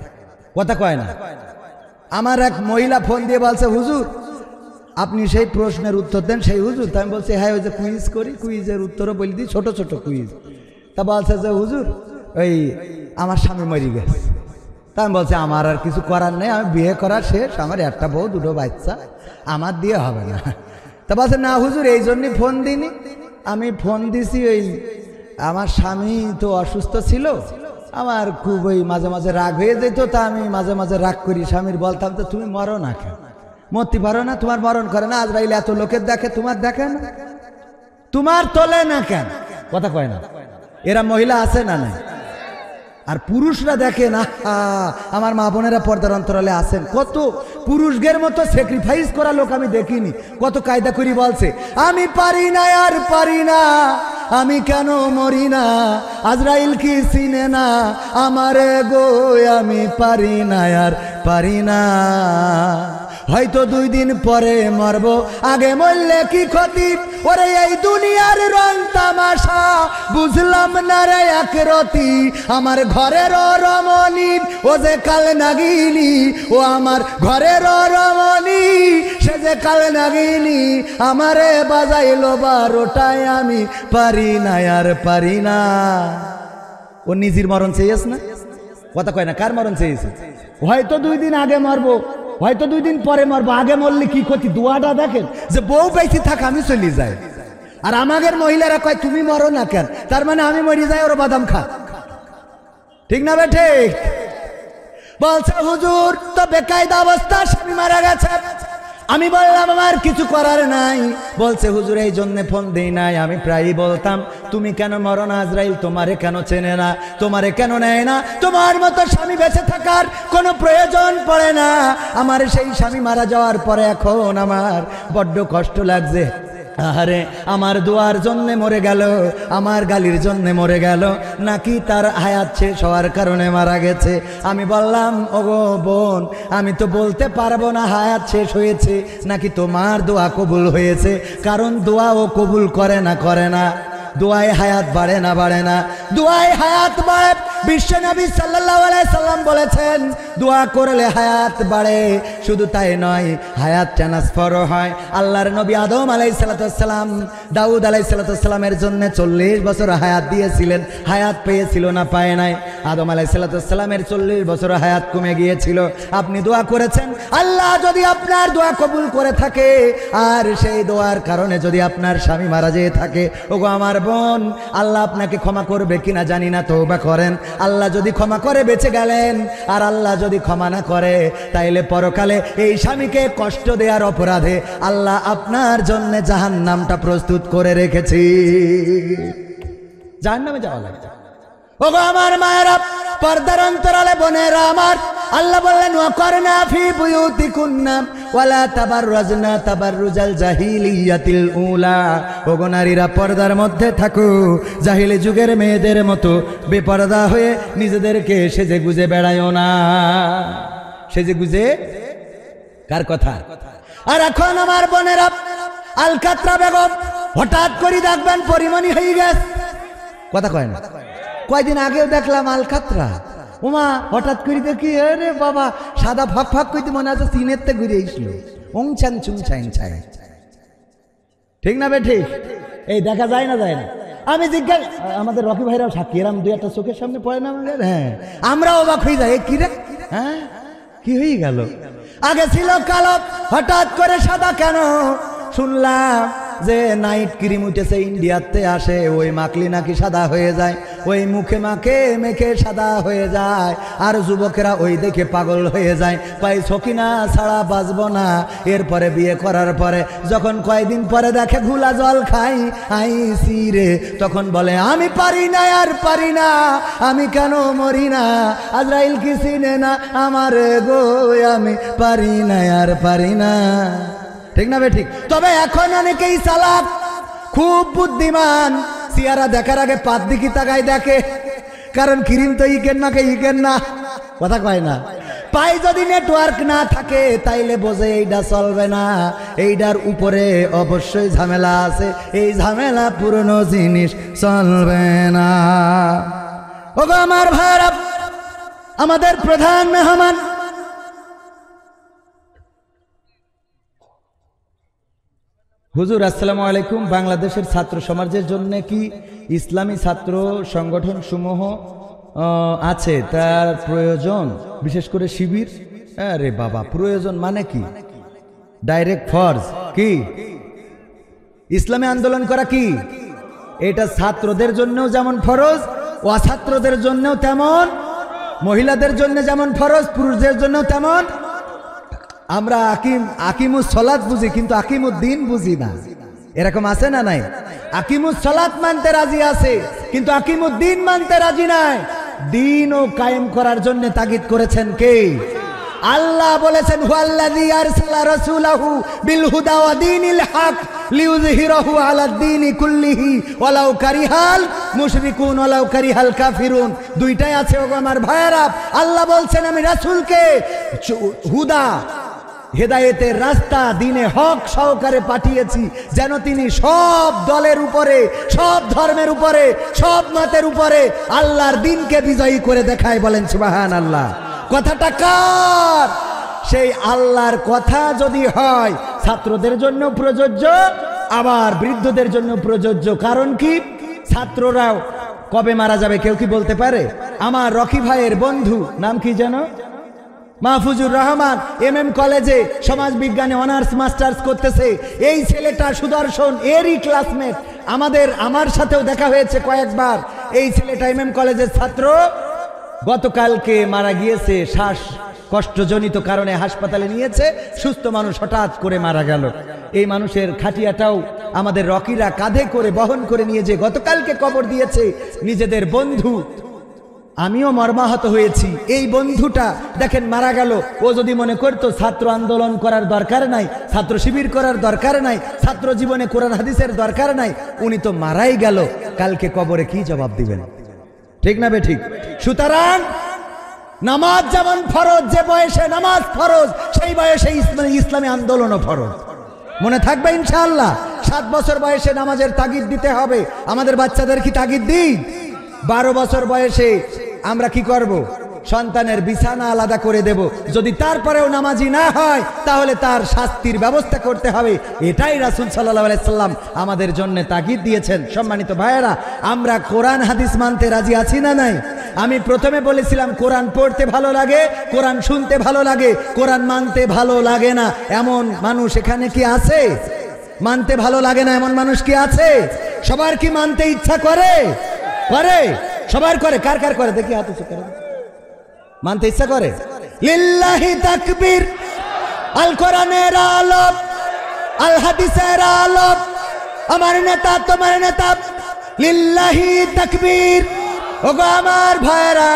কথা কয় না। আমার এক মহিলা ফোন দিয়ে বলছে, হুজুর আপনি সেই প্রশ্নের উত্তর দেন। সেই হুজুর, তাই আমি বলছি হ্যাঁ, ওই যে কুইজ করি, কুইজের উত্তরও বলে দিই, ছোট ছোট কুইজ। তা বলছে যে হুজুর ওই আমার স্বামী মরি গেছে। তা আমি বলছি আমার আর কিছু করার নেই, আমি বিয়ে করা শেষ, আমার একটা বউ দুটো বাচ্চা, আমার দিয়ে হবে না। তা বলছে না হুজুর এই জন্যই ফোন দিইনি, আমি ফোন দিছি ওই আমার স্বামী তো অসুস্থ ছিল, আমার খুব ওই মাঝে মাঝে রাগ হয়ে যেত, তা আমি মাঝে মাঝে রাগ করি, স্বামীর বলতাম তো তুমি মরো না কেন, মরতে পারো না, তোমার মরণ করে না, আজরাইল এত লোকের দেখে তোমার দেখে না, তোমার তোলে না কেন, কথা কয় না। এরা মহিলা আছে না নাই? আর পুরুষরা দেখে না, আমার মা বোনেরা পর্দার অন্তরালে আছেন, কত পুরুষদের মতো স্যাক্রিফাইস করা লোক আমি দেখিনি, কত কায়দা করি বলছে আমি পারি না আর পারি না, আমি কেন মরি না, আজরাইল কি চিনে না আমারে গো, আমি পারি না আর পারি না, হয়তো 2 দিন পরে মরবো, আগে মরলে কি ক্ষতি, ওরে এই দুনিয়ার রং তামাশা বুঝলাম না রে এক রতি, আমার ঘরের রমণী ও যে কাল নাগিনী, ও আমার ঘরের রমণী সে যে কাল নাগিনী, আমারে বাজাইলো 12টায়, আমি পারি না আর পারি না। ও নিজের মরণ চেয়েছ না, কথা কয় না, কার মরণ চেয়েছে? হয়তো 2 দিন আগে মরবো, হয়তো 2 দিন পরে মরবো, আগে মরলে কি ক্ষতি, দোয়াটা দেখেন যে বউ বেঁচে থাক আমি চলে যাই, আর আমাদের মহিলারা কয় তুমি মরো না কেন, তার মানে আমি মরি যাই ওরা বাদাম খা, ঠিক না বেঠে? বলছে হুজুর তো বেকায়দা অবস্থা, স্বামী মারা গেছে। আমি বললাম আমার কিছু করার নাই। বলছে হুজুর এই জন্য ফোন দেই নাই, আমি প্রায়ই বলতাম তুমি কেন মরো না, আজরাইল তোমারে কেন চেনে না, তোমারে কেন নেয় না, তোমার মতো স্বামী বেঁচে থাকার কোনো প্রয়োজন পড়ে না। আমার সেই স্বামী মারা যাওয়ার পরে এখন আমার বড্ড কষ্ট লাগছে, আরে আমার দোয়ার জন্যে মরে গেল, আমার গালির জন্যে মরে গেল, নাকি তার হায়াত শেষ হওয়ার কারণে মারা গেছে। আমি বললাম ওগো বোন, আমি তো বলতে পারবো না হায়াত শেষ হয়েছে নাকি তোমার দোয়া কবুল হয়েছে, কারণ দোয়া ও কবুল করে না, করে না। দোয়ায় হায়াত বাড়ে না, বাড়ে না, দোয়ায় হায়াত বাড়ে। বিশ্ব নবী সাল্লাল্লাহু আলাইহি সাল্লাম বলেছেন দোয়া করলে হায়াত বাড়ে, শুধু তাই নয় হায়াত ট্রান্সফারও হয়। আল্লাহর নবী আদম আলাইহিস সালাম দাউদ আলাইহিস সালামের জন্য 40 বছর হায়াত দিয়েছিলেন, হায়াত পেয়েছিল না, পায় নাই। আদম আলাইহিস সালামের 40 বছর হায়াত কমে গিয়েছিল। আপনি দোয়া করেছেন, আল্লাহ যদি আপনার দোয়া কবুল করে থাকে আর সেই দোয়ার কারণে যদি আপনার স্বামী মারা যেয়ে থাকে, ওগো আমার বোন, আল্লাহ আপনাকে ক্ষমা করবে কিনা জানি না, তওবা করেন। আল্লাহ যদি ক্ষমা করে বেঁচে গেলেন, আর আল্লাহ যদি ক্ষমা না করে তাইলে পরকালে এই স্বামীকে কষ্ট দেওয়ার অপরাধে আল্লাহ আপনার জন্য জাহান্নামটা প্রস্তুত করে রেখেছি। জাহান্নামে যাওয়া লাগবে। ওগো আমার মায়েরা, পর্দার অন্তরালে বোনেরা আমার, আল্লাহ বললেন ওয়াকরনা ফি বুয়ুতিকুন্না ওয়ালা তাবাররাজনা তাবাররুজাল জাহিলিয়াতিল উলা। ওগো নারীরা, পর্দার মধ্যে থাকো, জাহিলি যুগের মেয়েদের মতো বেপরদা হয়ে নিজেদেরকে সেজে গুজে বেড়ায়ও না। সেজে গুজে কার কথা? আর এখন আমার বোনেরা, আলকাতরা বেগম হঠাৎ করে দেখবেন পরিমণি হয়ে গেছে, কথা কয় না। কয়দিন আগেও দেখলাম আলকাতরা, ওমা হঠাৎ করে দেখি আরে বাবা সাদা ফাঁক ফাঁক করতে মনে আছে সিনেতে ঘুরে এসলো, ওং ছান চুং ছাইন ছাই। ঠিক না বে ঠিক? এই দেখা যায় না, যায় না। আমি জিজ্ঞাসা, আমাদের রকি ভাইরাও সাক্ষী, এরম দুই একটা চোখের সামনে পড়ে না আমাদের? হ্যাঁ, আমরা অবাক হয়ে যাই, কি রে, হ্যাঁ কি হয়ে গেল? আগে ছিল কালো, হঠাৎ করে সাদা কেন? শুনলাম যে নাইট ক্রিম উঠেছে ইন্ডিয়াতে আসে, ওই মাখলি নাকি সাদা হয়ে যায়, ওই মুখে মাখে মেখে সাদা হয়ে যায়, আর যুবকেরা ওই দেখে পাগল হয়ে যায়, পাই সকিনা ছাড়া বাঁচবো না। এরপরে বিয়ে করার পরে যখন কয়েকদিন পরে দেখে ঘুলা জল খাই আইসি রে, তখন বলে আমি পারি না, আর পারি না, আমি কেন মরি না, আজরাইল কি চিনে না আমার গো, আমি পারি না, আর পারি না। ঠিক না বে ঠিক? তবে এখন অনেকেই চালাক, খুব বুদ্ধিমান, চেহারা দেখার আগে পাত দিকি তাকায় দেখে, কারণ ক্রিম তো ইকেন না, ইকেন না, কথা কয় না। পাই যদি নেটওয়ার্ক না থাকে তাইলে বোঝে এইটা চলবে না, এইটার উপরে অবশ্যই ঝামেলা আছে, এই ঝামেলা পুরনো জিনিস চলবে না। ওগো আমার ভাইরা, আমাদের প্রধান মেহমান হুজুর আসসালামু আলাইকুম, বাংলাদেশের ছাত্র সমাজের জন্য কি ইসলামী ছাত্র সংগঠন সমূহ আছে, তার প্রয়োজন, বিশেষ করে শিবির? আরে বাবা, প্রয়োজন মানে কি? ডাইরেক্ট ফরজ কি? ইসলামী আন্দোলন করা কি? এটা ছাত্রদের জন্যও যেমন ফরজ, অছাত্রদের জন্যও তেমন, মহিলাদের জন্য যেমন ফরজ, পুরুষদের জন্যও তেমন। আমরা আকিমুস সালাত বুঝি, কিন্তু আকিমুদ্দিন বুঝি না, এরকম আছে না নাই? আকিমুস সালাত মানতে রাজি আছে, কিন্তু আকিমুদ্দিন মানতে রাজি নাই। দিন ও কায়েম করার জন্য তাগিদ করেছেন কে? আল্লাহ বলেছেন হুয়াল্লাযী আরসালা রাসূলাহু বিল হুদা ওয়া দীনিল হক লিইয়ুযহিরাহু আলাদ দীনি কুল্লিহি ওয়ালাউ কারিহাল মুশরিকুন ওয়ালাউ কারিহাল কাফিরুন। দুইটাই আছে ওগো আমার ভাইয়েরা। আল্লাহ বলছেন আমি রাসূলকে হুদা, হেদায়েতের রাস্তা, দিনে হক সহকারে পাঠিয়েছি, যেন তিনি সব দলের উপরে, সব ধর্মের উপরে, সব মতের উপরে আল্লাহর দিনকে বিজয়ী করে দেখায়। বলেন সুবহানাল্লাহ। কথাটা কার? সেই আল্লাহর কথা যদি হয় ছাত্রদের জন্য প্রযোজ্য, আবার বৃদ্ধদের জন্য প্রযোজ্য। কারণ কি? ছাত্ররাও কবে মারা যাবে কেউ কি বলতে পারে? আমার রকি ভাইয়ের বন্ধু, নাম কি যেন, মাহফুজুর রহমান, MM কলেজে সমাজ বিজ্ঞানে অনার্স মাস্টার্স করতেছে। এই ছেলেটা সুদর্শন, এরই ক্লাসমেট, আমার সাথেও দেখা হয়েছে কয়েকবার। এই ছেলেটা MM কলেজের ছাত্র, গতকালকে মারা গিয়েছে, শ্বাস কষ্টজনিত কারণে হাসপাতালে নিয়েছে, সুস্থ মানুষ হঠাৎ করে মারা গেল। এই মানুষের খাটিয়াটাও আমাদের রকিরা কাঁধে করে বহন করে নিয়ে যে গতকালকে কবর দিয়েছে নিজেদের বন্ধু। আমিও মর্মাহত হয়েছি। এই বন্ধুটা দেখেন মারা গেল। ও যদি মনে করতো ছাত্র আন্দোলন করার দরকার নাই, ছাত্র শিবির করার দরকার নাই, ছাত্র জীবনে কোরআন হাদিসের দরকার নাই, উনি তো মারাই গেল, কালকে কবরে কি জবাব দিবেন? ঠিক না বে ঠিক? সুতরাং নামাজ যেমন ফরজ, যে বয়সে নামাজ ফরজ সেই বয়সে ইসলামী আন্দোলনও ফরজ। মনে থাকবে ইনশাআল্লাহ। 7 বছর বয়সে নামাজের তাগিদ দিতে হবে। আমাদের বাচ্চাদের কি তাগিদ দিই? 12 বছর বয়সে আমরা কি করব? সন্তানের বিছানা আলাদা করে দেব। যদি তারপরেও নামাজি না হয় তাহলে তার শাস্তির ব্যবস্থা করতে হবে। এটাই রাসূল সাল্লাল্লাহু আলাইহি সাল্লাম আমাদের জন্য তাগিদ দিয়েছেন। সম্মানিত ভাইয়েরা, আমরা কোরআন হাদিস মানতে রাজি আছি না নাই? আমি প্রথমে বলেছিলাম কোরআন পড়তে ভালো লাগে, কোরআন শুনতে ভালো লাগে, কোরআন মানতে ভালো লাগে না এমন মানুষ এখানে কি আছে? মানতে ভালো লাগে না এমন মানুষ কি আছে? সবার কি মানতে ইচ্ছা করে? করে, সবার করে। কার কার করে দেখি হাত উঁচু করে। মানতে ইচ্ছা করে? লিল্লাহি তাকবীর। আল কোরআনের আলো, আল হাদিসের আলো, আমার নেতা তোমার নেতা, লিল্লাহি তাকবীর। ওগো আমার ভাইরা,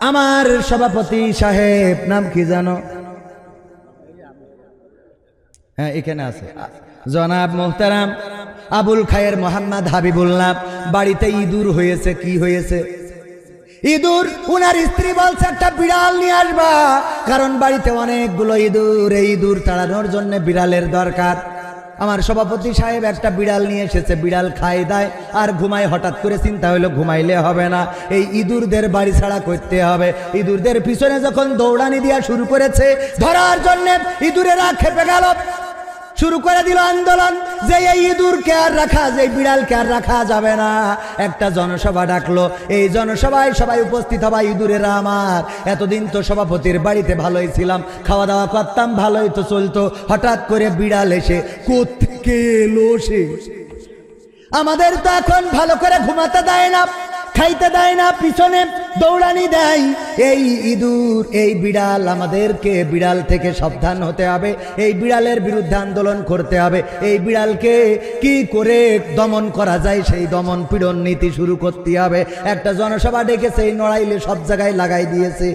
আমার সভাপতি সাহেব নাম কি জানো? হ্যাঁ এখানে আছে, জনাব মোহতারাম আবুল খায়ের মোহাম্মদ হাবিবুল্লাহ। বাড়িতে ইঁদুর হয়েছে। কি হয়েছে? ইঁদুর। উনার স্ত্রী বলছে একটা বিড়াল নিয়ে আসবা, কারণ বাড়িতে অনেকগুলো ইঁদুর, এই ইঁদুর তাড়ানোর জন্য বিড়ালের দরকার। আমার সভাপতি সাহেব একটা বিড়াল নিয়ে এসেছে, বিড়াল খাই দেয় আর ঘুমায়। হঠাৎ করে চিন্তা হলো ঘুমাইলে হবে না, এই ইঁদুরদের বাড়ি ছাড়া করতে হবে। ইঁদুরদের পিছনে যখন দৌড়ানি দেওয়া শুরু করেছে ধরার জন্য, ইঁদুরেরা খেপে গেল, শুরু করে দিল আন্দোলন যে এই ইঁদুরকে আর রাখা, যে বিড়ালকে আর রাখা যাবে না। একটা জনসভা ডাকলো, এই জনসভায় সবাই উপস্থিত হবা। ইঁদুরেরা আমার, এতদিন তো সভাপতির বাড়িতে ভালোই ছিলাম, খাওয়া দাওয়া করতাম, ভালোই তো চলতো। হঠাৎ করে বিড়াল এসে কোত্থেকে এলো সে? আমাদের তো এখন ভালো করে ঘুমাতে দেয় না, খাইতে দেয় না, পিছনে দৌড়ানি দেয়। এই ইঁদুর, এই বিড়াল, আমাদেরকে বিড়াল থেকে সাবধান হতে হবে, এই বিড়ালের বিরুদ্ধে আন্দোলন করতে হবে। এই বিড়ালকে কি করে দমন করা যায় সেই দমন পীড়ন নীতি শুরু করতে হবে। একটা জনসভা ডেকেছে, এই নড়াইলে সব জায়গায় লাগাই দিয়েছে।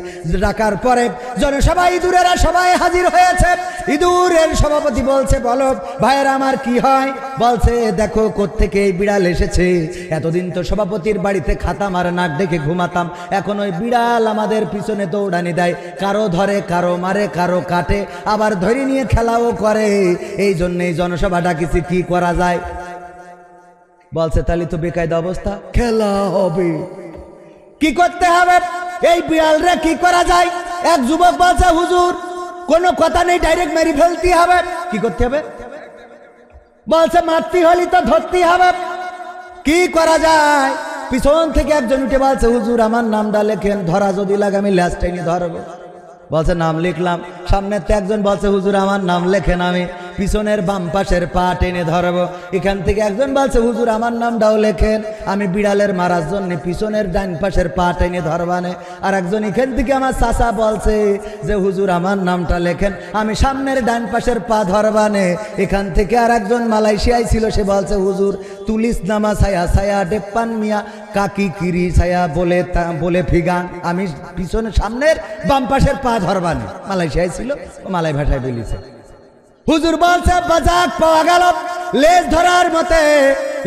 ডাকার পরে জনসভা ইঁদুরেরা সবাই হাজির হয়েছে। ইঁদুরের সভাপতি বলছে, বলো ভাইয়েরা আমার কি হয়? বলছে দেখো কোত্থেকে এই বিড়াল এসেছে। এতদিন তো সভাপতির বাড়িতে খাতাম আর নাক ডেকে ঘুমাতাম, এখন ওই বিড়াল আমাদের পিছনে দৌড়ানি দেয়, কারো ধরে, কারো মারে, কারো কাটে, আবার ধরে নিয়ে খেলাও করে। এই জন্যই জনসভা ডাকিছি, কি করা যায়? বলছে তাহলে তো বেকায়দা অবস্থা, খেলা হবে। কি করতে হবে? এই বিড়ালরা কি করা যায়? এক যুবক বলছে হুজুর কোনো কথা নেই, ডাইরেক্ট মেরে ফেলতে হবে। কি করতে হবে? বলছে মারতে হলে তো ধরতে হবে। কি করা যায়? পিছন থেকে একজন উঠে বলছে হুজুর আমার নামটা লেখেন, ধরা যদি লাগে আমি ল্যাস টেনে ধরবো। বলছে নাম লিখলাম। সামনে তো একজন বলছে হুজুর আমার নাম লেখেন, আমি পিছনের বাম পাশের পা টেনে ধরবো। এখান থেকে একজন বলছে হুজুর আমার নামটাও লেখেন, আমি বিড়ালের মারার জন্য পিছনের ডান পাশের পা টেনে ধরবানে। আর একজন এখান থেকে আমার চাচা বলছে যে হুজুর আমার নামটা লেখেন, আমি সামনের ডান পাশের পা ধরবানে। এখান থেকে আর একজন মালয়েশিয়ায় ছিল, সে বলছে হুজুর তুলিস নামা ছায়া ছায়া ডেপ্পান মিয়া কাকি কিরি ছায়া বলে ফিগান, আমি পিছনে সামনের বাম পাশের পা ধরবানে। মালয়েশিয়ায় ছিল, মালয় ভাষায় বলিছে। হুজুর বলছে বাজাক পাওয়া গেল, লেজ ধরার মতে,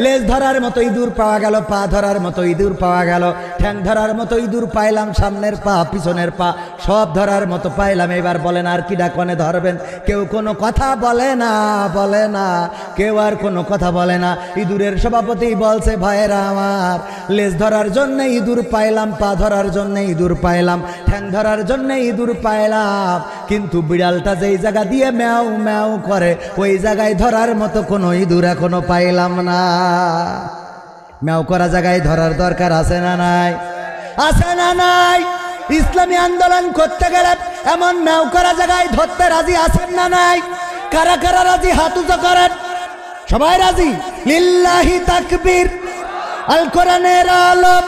লেজ ধরার মতো ইঁদুর পাওয়া গেল, পা ধরার মতো ইঁদুর পাওয়া গেল, ঠ্যাং ধরার মতো ইঁদুর পাইলাম, সামনের পা পিছনের পা সব ধরার মতো পাইলাম। এবার বলেন আর কি ডাকনে ধরবেন? কেউ কোনো কথা বলে না, বলে না, কেউ আর কোনো কথা বলে না। ইঁদুরের সভাপতি বলছে ভাইয়েরা আমার, লেজ ধরার জন্য ইঁদুর পাইলাম, পা ধরার জন্য ইঁদুর পাইলাম, ঠ্যাং ধরার জন্য ইঁদুর পাইলাম, কিন্তু বিড়ালটা যেই জায়গা দিয়ে ম্যাও ম্যাও করে ওই জায়গায় ধরার মতো কোনো ইঁদুর এখনো পাইলাম না। ম্যাও করা জায়গায় ধরার দরকার আছে না নাই? আছে না নাই? ইসলামী আন্দোলন করতে গেলে এমন ম্যাও করা জায়গায় ধরতে রাজি আছেন না নাই? কারা কারা রাজি হাত উঁচু করেন। সবাই রাজি? লিল্লাহি তাকবীর। আল কোরআনের আলম,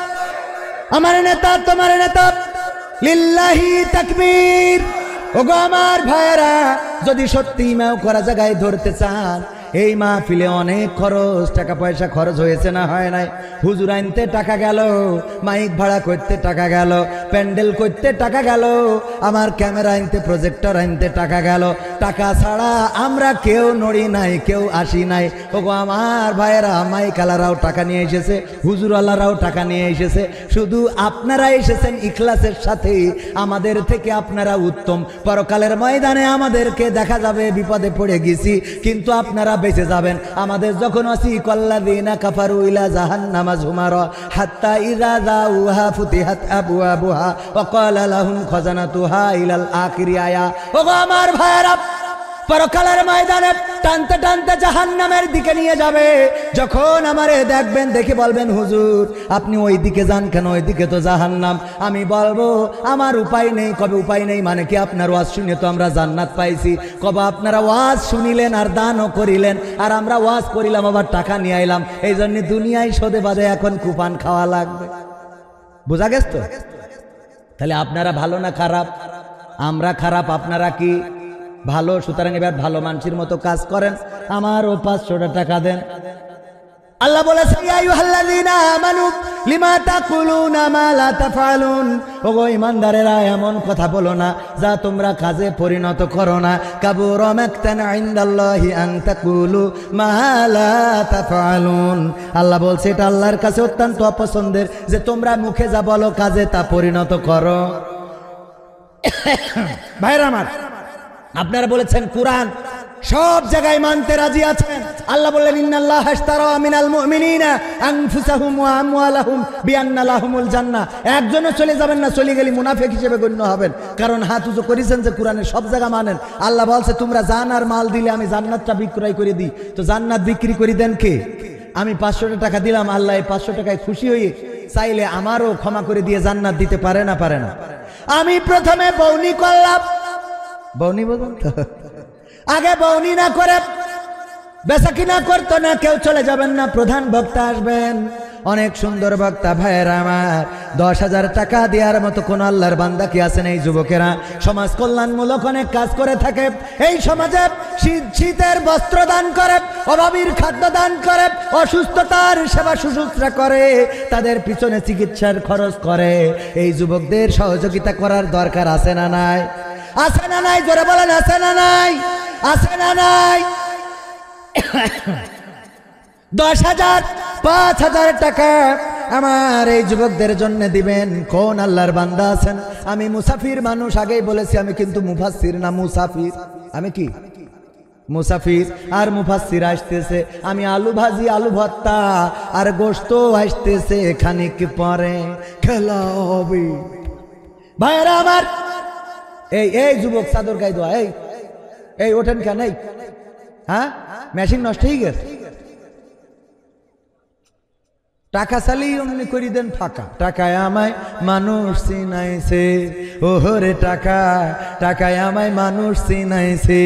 আমার নেতা তোমার নেতা, লিল্লাহি তাকবীর। ওগো আমার ভাইয়েরা, যদি সত্যি ম্যাও করা জায়গায় ধরতে চান, এই মাহফিলে অনেক খরচ, টাকা পয়সা খরচ হয়েছে না হয় নাই? হুজুর আনতে টাকা গেল, মাইক ভাড়া করতে টাকা গেল, প্যান্ডেল করতে টাকা গেল, আমার ক্যামেরা আনতে, প্রজেক্টর আনতে টাকা গেল। টাকা ছাড়া আমরা কেউ নড়ি নাই, কেউ আসি নাই। ওগো আমার ভাইয়েরা, মাইকালারাও টাকা নিয়ে এসেছে, হুজুরওয়ালারাও টাকা নিয়ে এসেছে, শুধু আপনারা এসেছেন ইখলাসের সাথে। আমাদের থেকে আপনারা উত্তম। পরকালের ময়দানে আমাদেরকে দেখা যাবে বিপদে পড়ে গেছি, কিন্তু আপনারা বেঁচে যাবেন। আমাদের যখন ওয়াসিকাল্লাযীনা কাফারু ইলা জাহান্নামা যুমারা হাত্তা ইযা যাউহা ফুতিহাত আবওয়াবুহা ওয়া ক্বালা লাহুম খাজানাতুহা ইলাল আখিরি আয়া। ওগো আমার ভাইয়েরা, পরকালের ময়দানে টানতে টানতে জাহান্নামের দিকে নিয়ে যাবে। যখন আমারে দেখবেন, দেখে বলবেন হুজুর আপনি ওই দিকে যান কেন? ওই দিকে তো জাহান্নাম। আমি বলবো আমার উপায় নেই। কবে উপায় নেই মানে কি? আপনার ওয়াজ শুনে তো আমরা জান্নাত পাইছি। কবে আপনারা ওয়াজ শুনিলেন আর দানও করিলেন, আর আমরা ওয়াজ করিলাম আবার টাকা নিয়ে আইলাম। এই জন্য দুনিয়ায় সদে বাদে এখন কুপান খাওয়া লাগবে। বোঝা গেছে তো? তাহলে আপনারা ভালো না খারাপ? আমরা খারাপ, আপনারা কি ভালো? সুতরাং এবার ভালো মানুষের মতো কাজ করেন, আমারও 500 টাকা দেন। আল্লাহ বলেছেন ইয়া আইয়ুহাল্লাযীনা আমানু লিমা তাকুলুনা মা লা তাফআলুন। ওগো ঈমানদারেরা, এমন কথা বলো না যা তোমরা কাজে পরিণত করো না। কাবুরা মাকতান ইনদাল্লাহি আন তাকুলু মা লা তাফআলুন। আল্লাহ বলছে এটা আল্লাহর কাছে অত্যন্ত অপছন্দের যে তোমরা মুখে যা বলো কাজে তা পরিণত করো। ভাইরা আমার, আপনারা বলেছেন কোরআন সব জায়গায় মানতে রাজি আছেন। আল্লাহ বললেন ইন্নাল্লাহা আশতারা মিনাল মুমিনিনা আনফুসাহুম ওয়া আমওয়ালাহুম বিআন্না লাহুমুল জান্নাহ। একজনও চলে যাবেন না, চলে গেলে মুনাফিক হিসেবে গণ্য হবেন, কারণ হাত উঁচু করেছেন যে কোরআনের সব জায়গা মানেন। আল্লাহ বলছে তোমরা জান আর মাল দিলে আমি জান্নাতটা বিক্রয় করে দিই। তো জান্নাত বিক্রি করে দেন কে? আমি 500 টাকা দিলাম, আল্লাহ এই 500 টাকায় খুশি হয়ে চাইলে আমারও ক্ষমা করে দিয়ে জান্নাত দিতে পারে না? পারে না? আমি প্রথমে বউনি করলাম, বউনি বলুন তো, আগে বউনি না করে বেচা কিনা করতো না কেউ, চলে যাবেন না, প্রধান বক্তা আসবেন, অনেক সুন্দর বক্তা। ভাইয়েরা আমার, 10,000 টাকা দেওয়ার মতো কোন আল্লাহর বান্দা কি আছেন? এই যুবকেরা সমাজ কল্যাণমূলক অনেক কাজ করে থাকে। এই সমাজে শীতের বস্ত্র দান করে, অভাবীর খাদ্য দান করে, অসুস্থতার সেবা শুশ্রূষা করে, তাদের পিছনে চিকিৎসার খরচ করে। এই যুবকদের সহযোগিতা করার দরকার আছে না নাই? আছে না নাই? জোরে বলেন, আছে না নাই? আছে না নাই? 10,000 5,000 টাকা আমার এই যুবকদের জন্য দিবেন। কোন আল্লাহর বান্দা আছেন? আমি মুসাফির মানুষ, আগেই বলেছি আমি কিন্তু মুফাসসির না, মুসাফির। আমি কি মুসাফির আর মুফাসসির আসতেছে। আমি আলু ভাজি, আলু ভর্তা আর গোশত আসতেছে খানিক পরে, খেলা হবে। ভাইরা আমার, এই যুবক চাদর গায়ে দোয়া, এই ওঠেন কেন? এই হ্যাঁ, মেশিন নষ্ট হয়ে গেছে, টাকা চালিয়ে অমনি করে দেন ফাঁকা। টাকায় আমায় মানুষ চিনাইছে, ওহরে টাকা, টাকায় আমায় মানুষ চিনাইছে।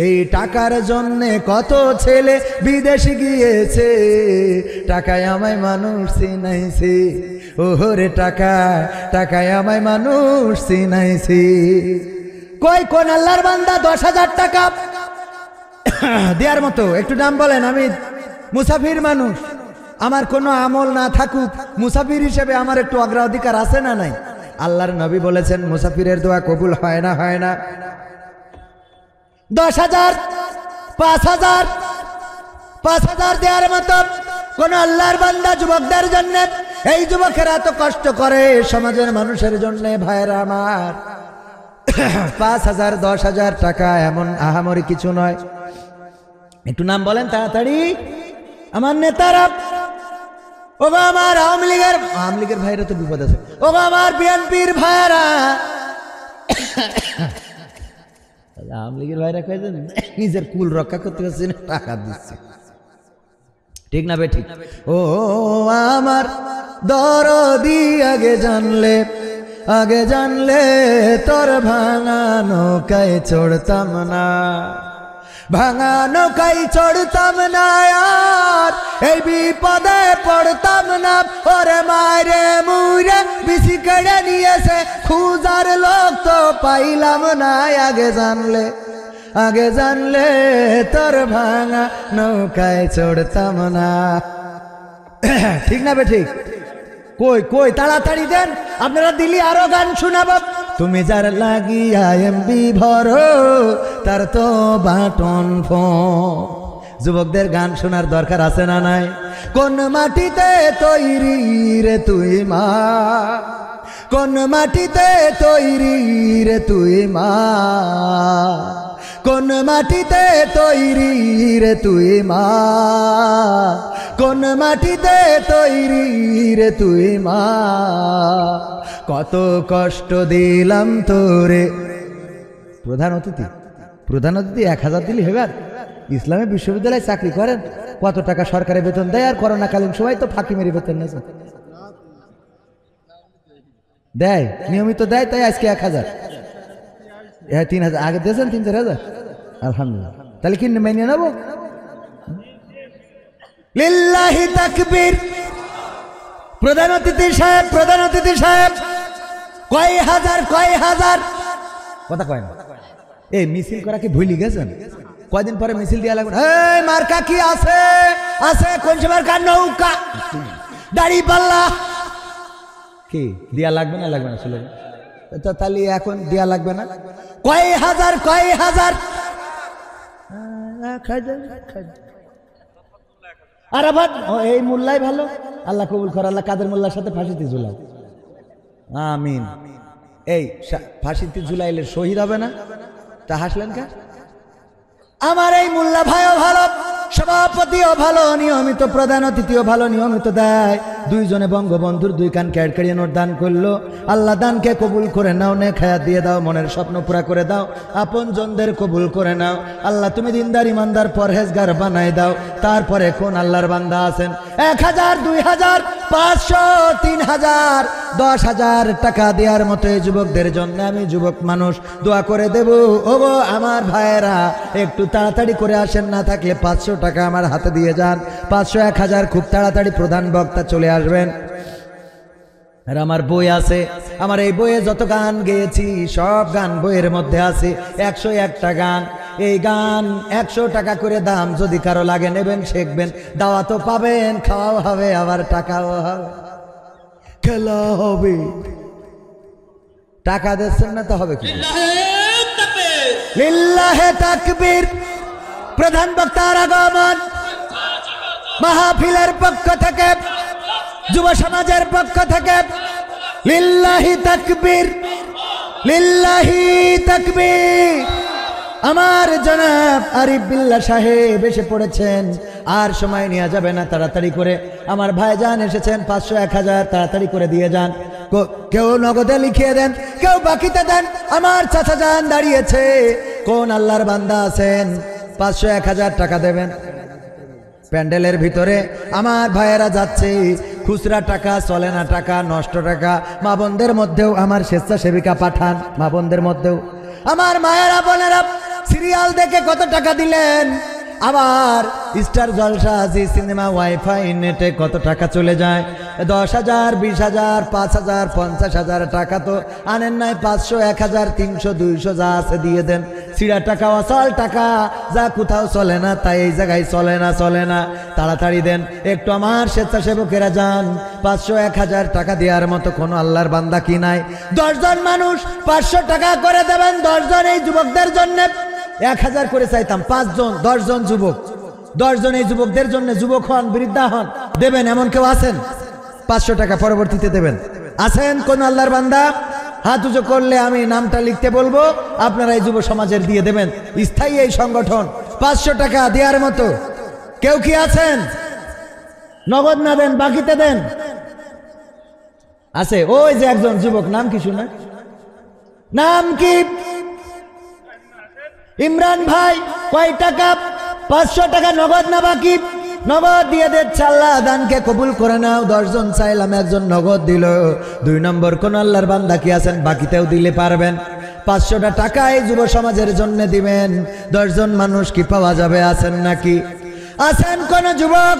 এই টাকার জন্যে কত ছেলে বিদেশে গিয়েছে, টাকায় আমায় মানুষ চিনাইছে, ওহরে টাকা, টাকায় আমায় মানুষ চিনাইছে। কই কোন আল্লাহর বান্দা 10,000 টাকা দেওয়ার মতো? একটু নাম বলেন। আমি মুসাফির মানুষ, আমার কোনো আমল না থাকুক, মুসাফির হিসেবে আমার একটু অগ্রাধিকার আছে না নাই? আল্লাহর নবী বলেছেন মুসাফিরের দোয়া কবুল হয় না, হয় না? 10,000 5,000 দেওয়ার মতো কোন আল্লাহর বান্দা যুবকদের জন্য? এই যুবকেরা তো কষ্ট করে সমাজের মানুষের জন্য। ভাইরা আমার, 5,000 10,000 টাকা এমন আহামরি কিছু নয়। একটু নাম বলেন তাড়াতাড়ি আমার নেতারা। ও আমার আওয়ামী লীগের ভাইরা তো বিপদ আছে। ও আমার বিএনপির ভাইরা, আওয়ামী লীগের ভাইরা কয়েছেন নিজের কুল রক্ষা করতে পারছে না, টাকা দিচ্ছে, ঠিক না বে ঠিক? ও আমার দরদি, আগে জানলে তোর ভাঙা নৌকায় চড়তাম না, ভাঙা নৌকায় চড়তাম না, আর এই বিপদে পড়তাম না। ওরে মারে মুরে বিসি কেড়ে নিয়েছে, খুঁজার লোক তো পাইলাম না। আগে জানলে তোর ভাঙা নৌকায় চড়তাম না, ঠিক না বে ঠিক? কই তাড়াতাড়ি দেন, আপনারা দিলি আরো গান শোনাবো। তুমি যার লাগিয়া এমবি ভরো, তার তো বাটন ফোন। যুবকদের গান শোনার দরকার আছে না নাই? কোন মাটিতে তৈরি রে তুই মা, কোন মাটিতে তৈরি রে তুই মা, কোন মাটিতে তৈরি রে তুই মা, কোন মাটিতে তৈরি রে তুই মা, কত কষ্ট দিলাম তোরে। প্রধান অতিথি 1,000 দিলে হবে? ইসলামী বিশ্ববিদ্যালয়ে চাকরি করেন, কত টাকা সরকারের বেতন দেয়? আর করোনাকালীন সময় তো ফাঁকি মেরে বেতন নেছে, দেয় নিয়মিত দেয়, তাই আজকে 1,000, 3,000 আগে দিয়েছেন 3-4,000। আলহামদুলিল্লাহ, তাহলে কি মেনে নেব? লিল্লাহি তাকবীর। প্রধান অতিথি সাহেব কয় হাজার কথা কয় না। এই মিছিল করা কি ভুলি গেছেন? কয়দিন পরে মিছিল দিয়া লাগবে, এই মার্কা কি আছে? কোন মার্কা? নৌকা, দাড়ি পাল্লা, কি দিয়া লাগবে না ছিল তো তাহলে এখন দিয়া লাগবে না কয় হাজার আর আবার এই মোল্লাই ভালো আল্লাহ কবুল কর আল্লাহ কাদের মোল্লার সাথে ফাঁসিতে ঝুলাও আমিন এই ফাঁসিতে ঝুলাইলে শহীদ হবে না তা হাসলেন কে আমার এই মোল্লা ভাইও ভালো সভাপতিও ভালো নিয়মিত প্রধান অতিথিও ভালো নিয়মিত দেয় দুইজনে বঙ্গবন্ধুর 2 কান কেড়ে নোট দান করলো আল্লাহ দানকে কবুল করে নাও নেখায়াত দিয়ে দাও মনের স্বপ্ন পুরা করে দাও আপন জনদের কবুল করে নাও আল্লাহ তুমি দিনদার ইমানদার পরহেজগার বানাই দাও তারপরে কোন আল্লাহর বান্দা আছেন 1000 2000 500 3000 10,000 টাকা দেওয়ার মতো এই যুবকদের জন্য আমি যুবক মানুষ দোয়া করে দেব ওগো আমার ভাইয়েরা একটু তাড়াতাড়ি করে আসেন না থাকলে 500 টাকা আমার হাতে দিয়ে যান 500 1000 খুব তাড়াতাড়ি প্রধান বক্তা চলে আসবেন আর আমার বই আছে আমার এই বইয়ে যত গান গেয়েছি সব গান বইয়ের মধ্যে আছে 101টা গান এই গান 100 টাকা করে দাম যদি কারো লাগে নেবেন শিখবেন দাওয়াতও পাবেন খাওয়াও হবে আবার টাকাও হবে খেলা হবে টাকা দিচ্ছেন না তো হবে কি লিল্লাহে তাকবীর প্রধান বক্তার আগমন মাহফিলের পক্ষ থেকে যুব সমাজের পক্ষ থেকে লিল্লাহি তাকবীর আমার জনাব আরিফ বিল্লাহ সাহেব এসে পড়েছেন আর সময় নেওয়া যাবে না তাড়াতাড়ি করে আমার ভাইজান এসেছেন 500 1000 তাড়াতাড়ি করে দিয়ে যান কেউ নগদে লিখিয়ে দেন কেউ বাকিতে দেন আমার চাচা যান দাঁড়িয়েছে কোন আল্লাহর বান্দা আছেন 500 1000 টাকা দেবেন প্যান্ডেলের ভিতরে আমার ভাইয়েরা যাচ্ছে খুচরা টাকা চলে না টাকা নষ্ট টাকা মা বোনদের মধ্যেও আমার স্বেচ্ছাসেবিকা পাঠান মা বোনদের মধ্যেও আমার মায়েরা বোনেরা সিরিয়াল দেখে কত টাকা দিলেন আবার স্টার জলসা জি সিনেমা ওয়াইফাই নেটে কত টাকা চলে যায় 10,000 20,000 5,000 50,000 টাকা তো আনেন নাই 500 1000 300 200 যা আছে দিয়ে দেন সিরা টাকা অসল টাকা যা কোথাও চলে না তাই এই জায়গায় চলে না তাড়াতাড়ি দেন একটু আমার স্বেচ্ছাসেবকেরা যান 500 1000 টাকা দেওয়ার মতো কোনো আল্লাহর বান্দা কি নাই 10 জন মানুষ 500 টাকা করে দেবেন 10 জন এই যুবকদের জন্য 1000 করে চাইতাম 5 জন 10 জন যুবক 10 জন এই যুবকদের জন্য যুবক হন বৃদ্ধা হন দেবেন এমন কেউ আছেন 500 টাকা পরবর্তীতে দেবেন আছেন কোন আল্লাহর বান্দা হাত উঁচু করলে আমি নামটা লিখতে বলবো আপনারা এই যুব সমাজের দিয়ে দেবেন স্থায়ী এই সংগঠন 500 টাকা দেওয়ার মতো কেউ কি আছেন নগদ না দেন বাকিতে দেন আছে ওই যে একজন যুবক নাম কি শুনে নাম কি ইমরান ভাই কয় টাকা 500 টাকা নগদ না বাকি নগদ দিয়ে দিচ্ছে আল্লাহ দানকে কবুল করে নাও 10 জন চাইলাম একজন নগদ দিল 2 নম্বর কোন আল্লাহর বান্দা কি আছেন বাকিতেও দিলে পারবেন 500টা টাকা এই যুব সমাজের জন্য দিবেন 10 জন মানুষ কি পাওয়া যাবে আছেন নাকি আছেন কোন যুবক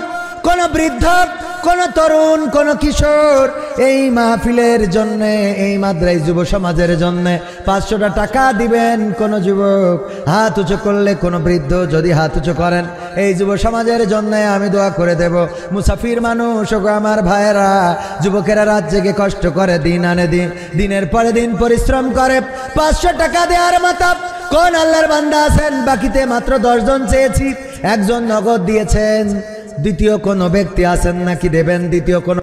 কোন বৃদ্ধ কোন তরুণ কোন কিশোর এই মাহফিলের জন্য এই মাদ্রাজ যুব সমাজের জন্য 500টা টাকা দিবেন কোন যুবক হাত উঁচু করলে কোন বৃদ্ধ যদি হাত উঁচু করেন এই যুব সমাজের জন্য আমি দোয়া করে দেব মুসাফির মানুষ ও আমার ভাইয়েরা যুবকেরা রাত জেগে কষ্ট করে দিন আনে দিনের পরে দিন পরিশ্রম করে 500 টাকা দেওয়ার মতো কোন আল্লাহর বান্দা আছেন বাকিতে মাত্র 10 জন চেয়েছি একজন নগদ দিয়েছেন দ্বিতীয় কোন ব্যক্তি আছেন নাকি দেবেন দ্বিতীয় কোন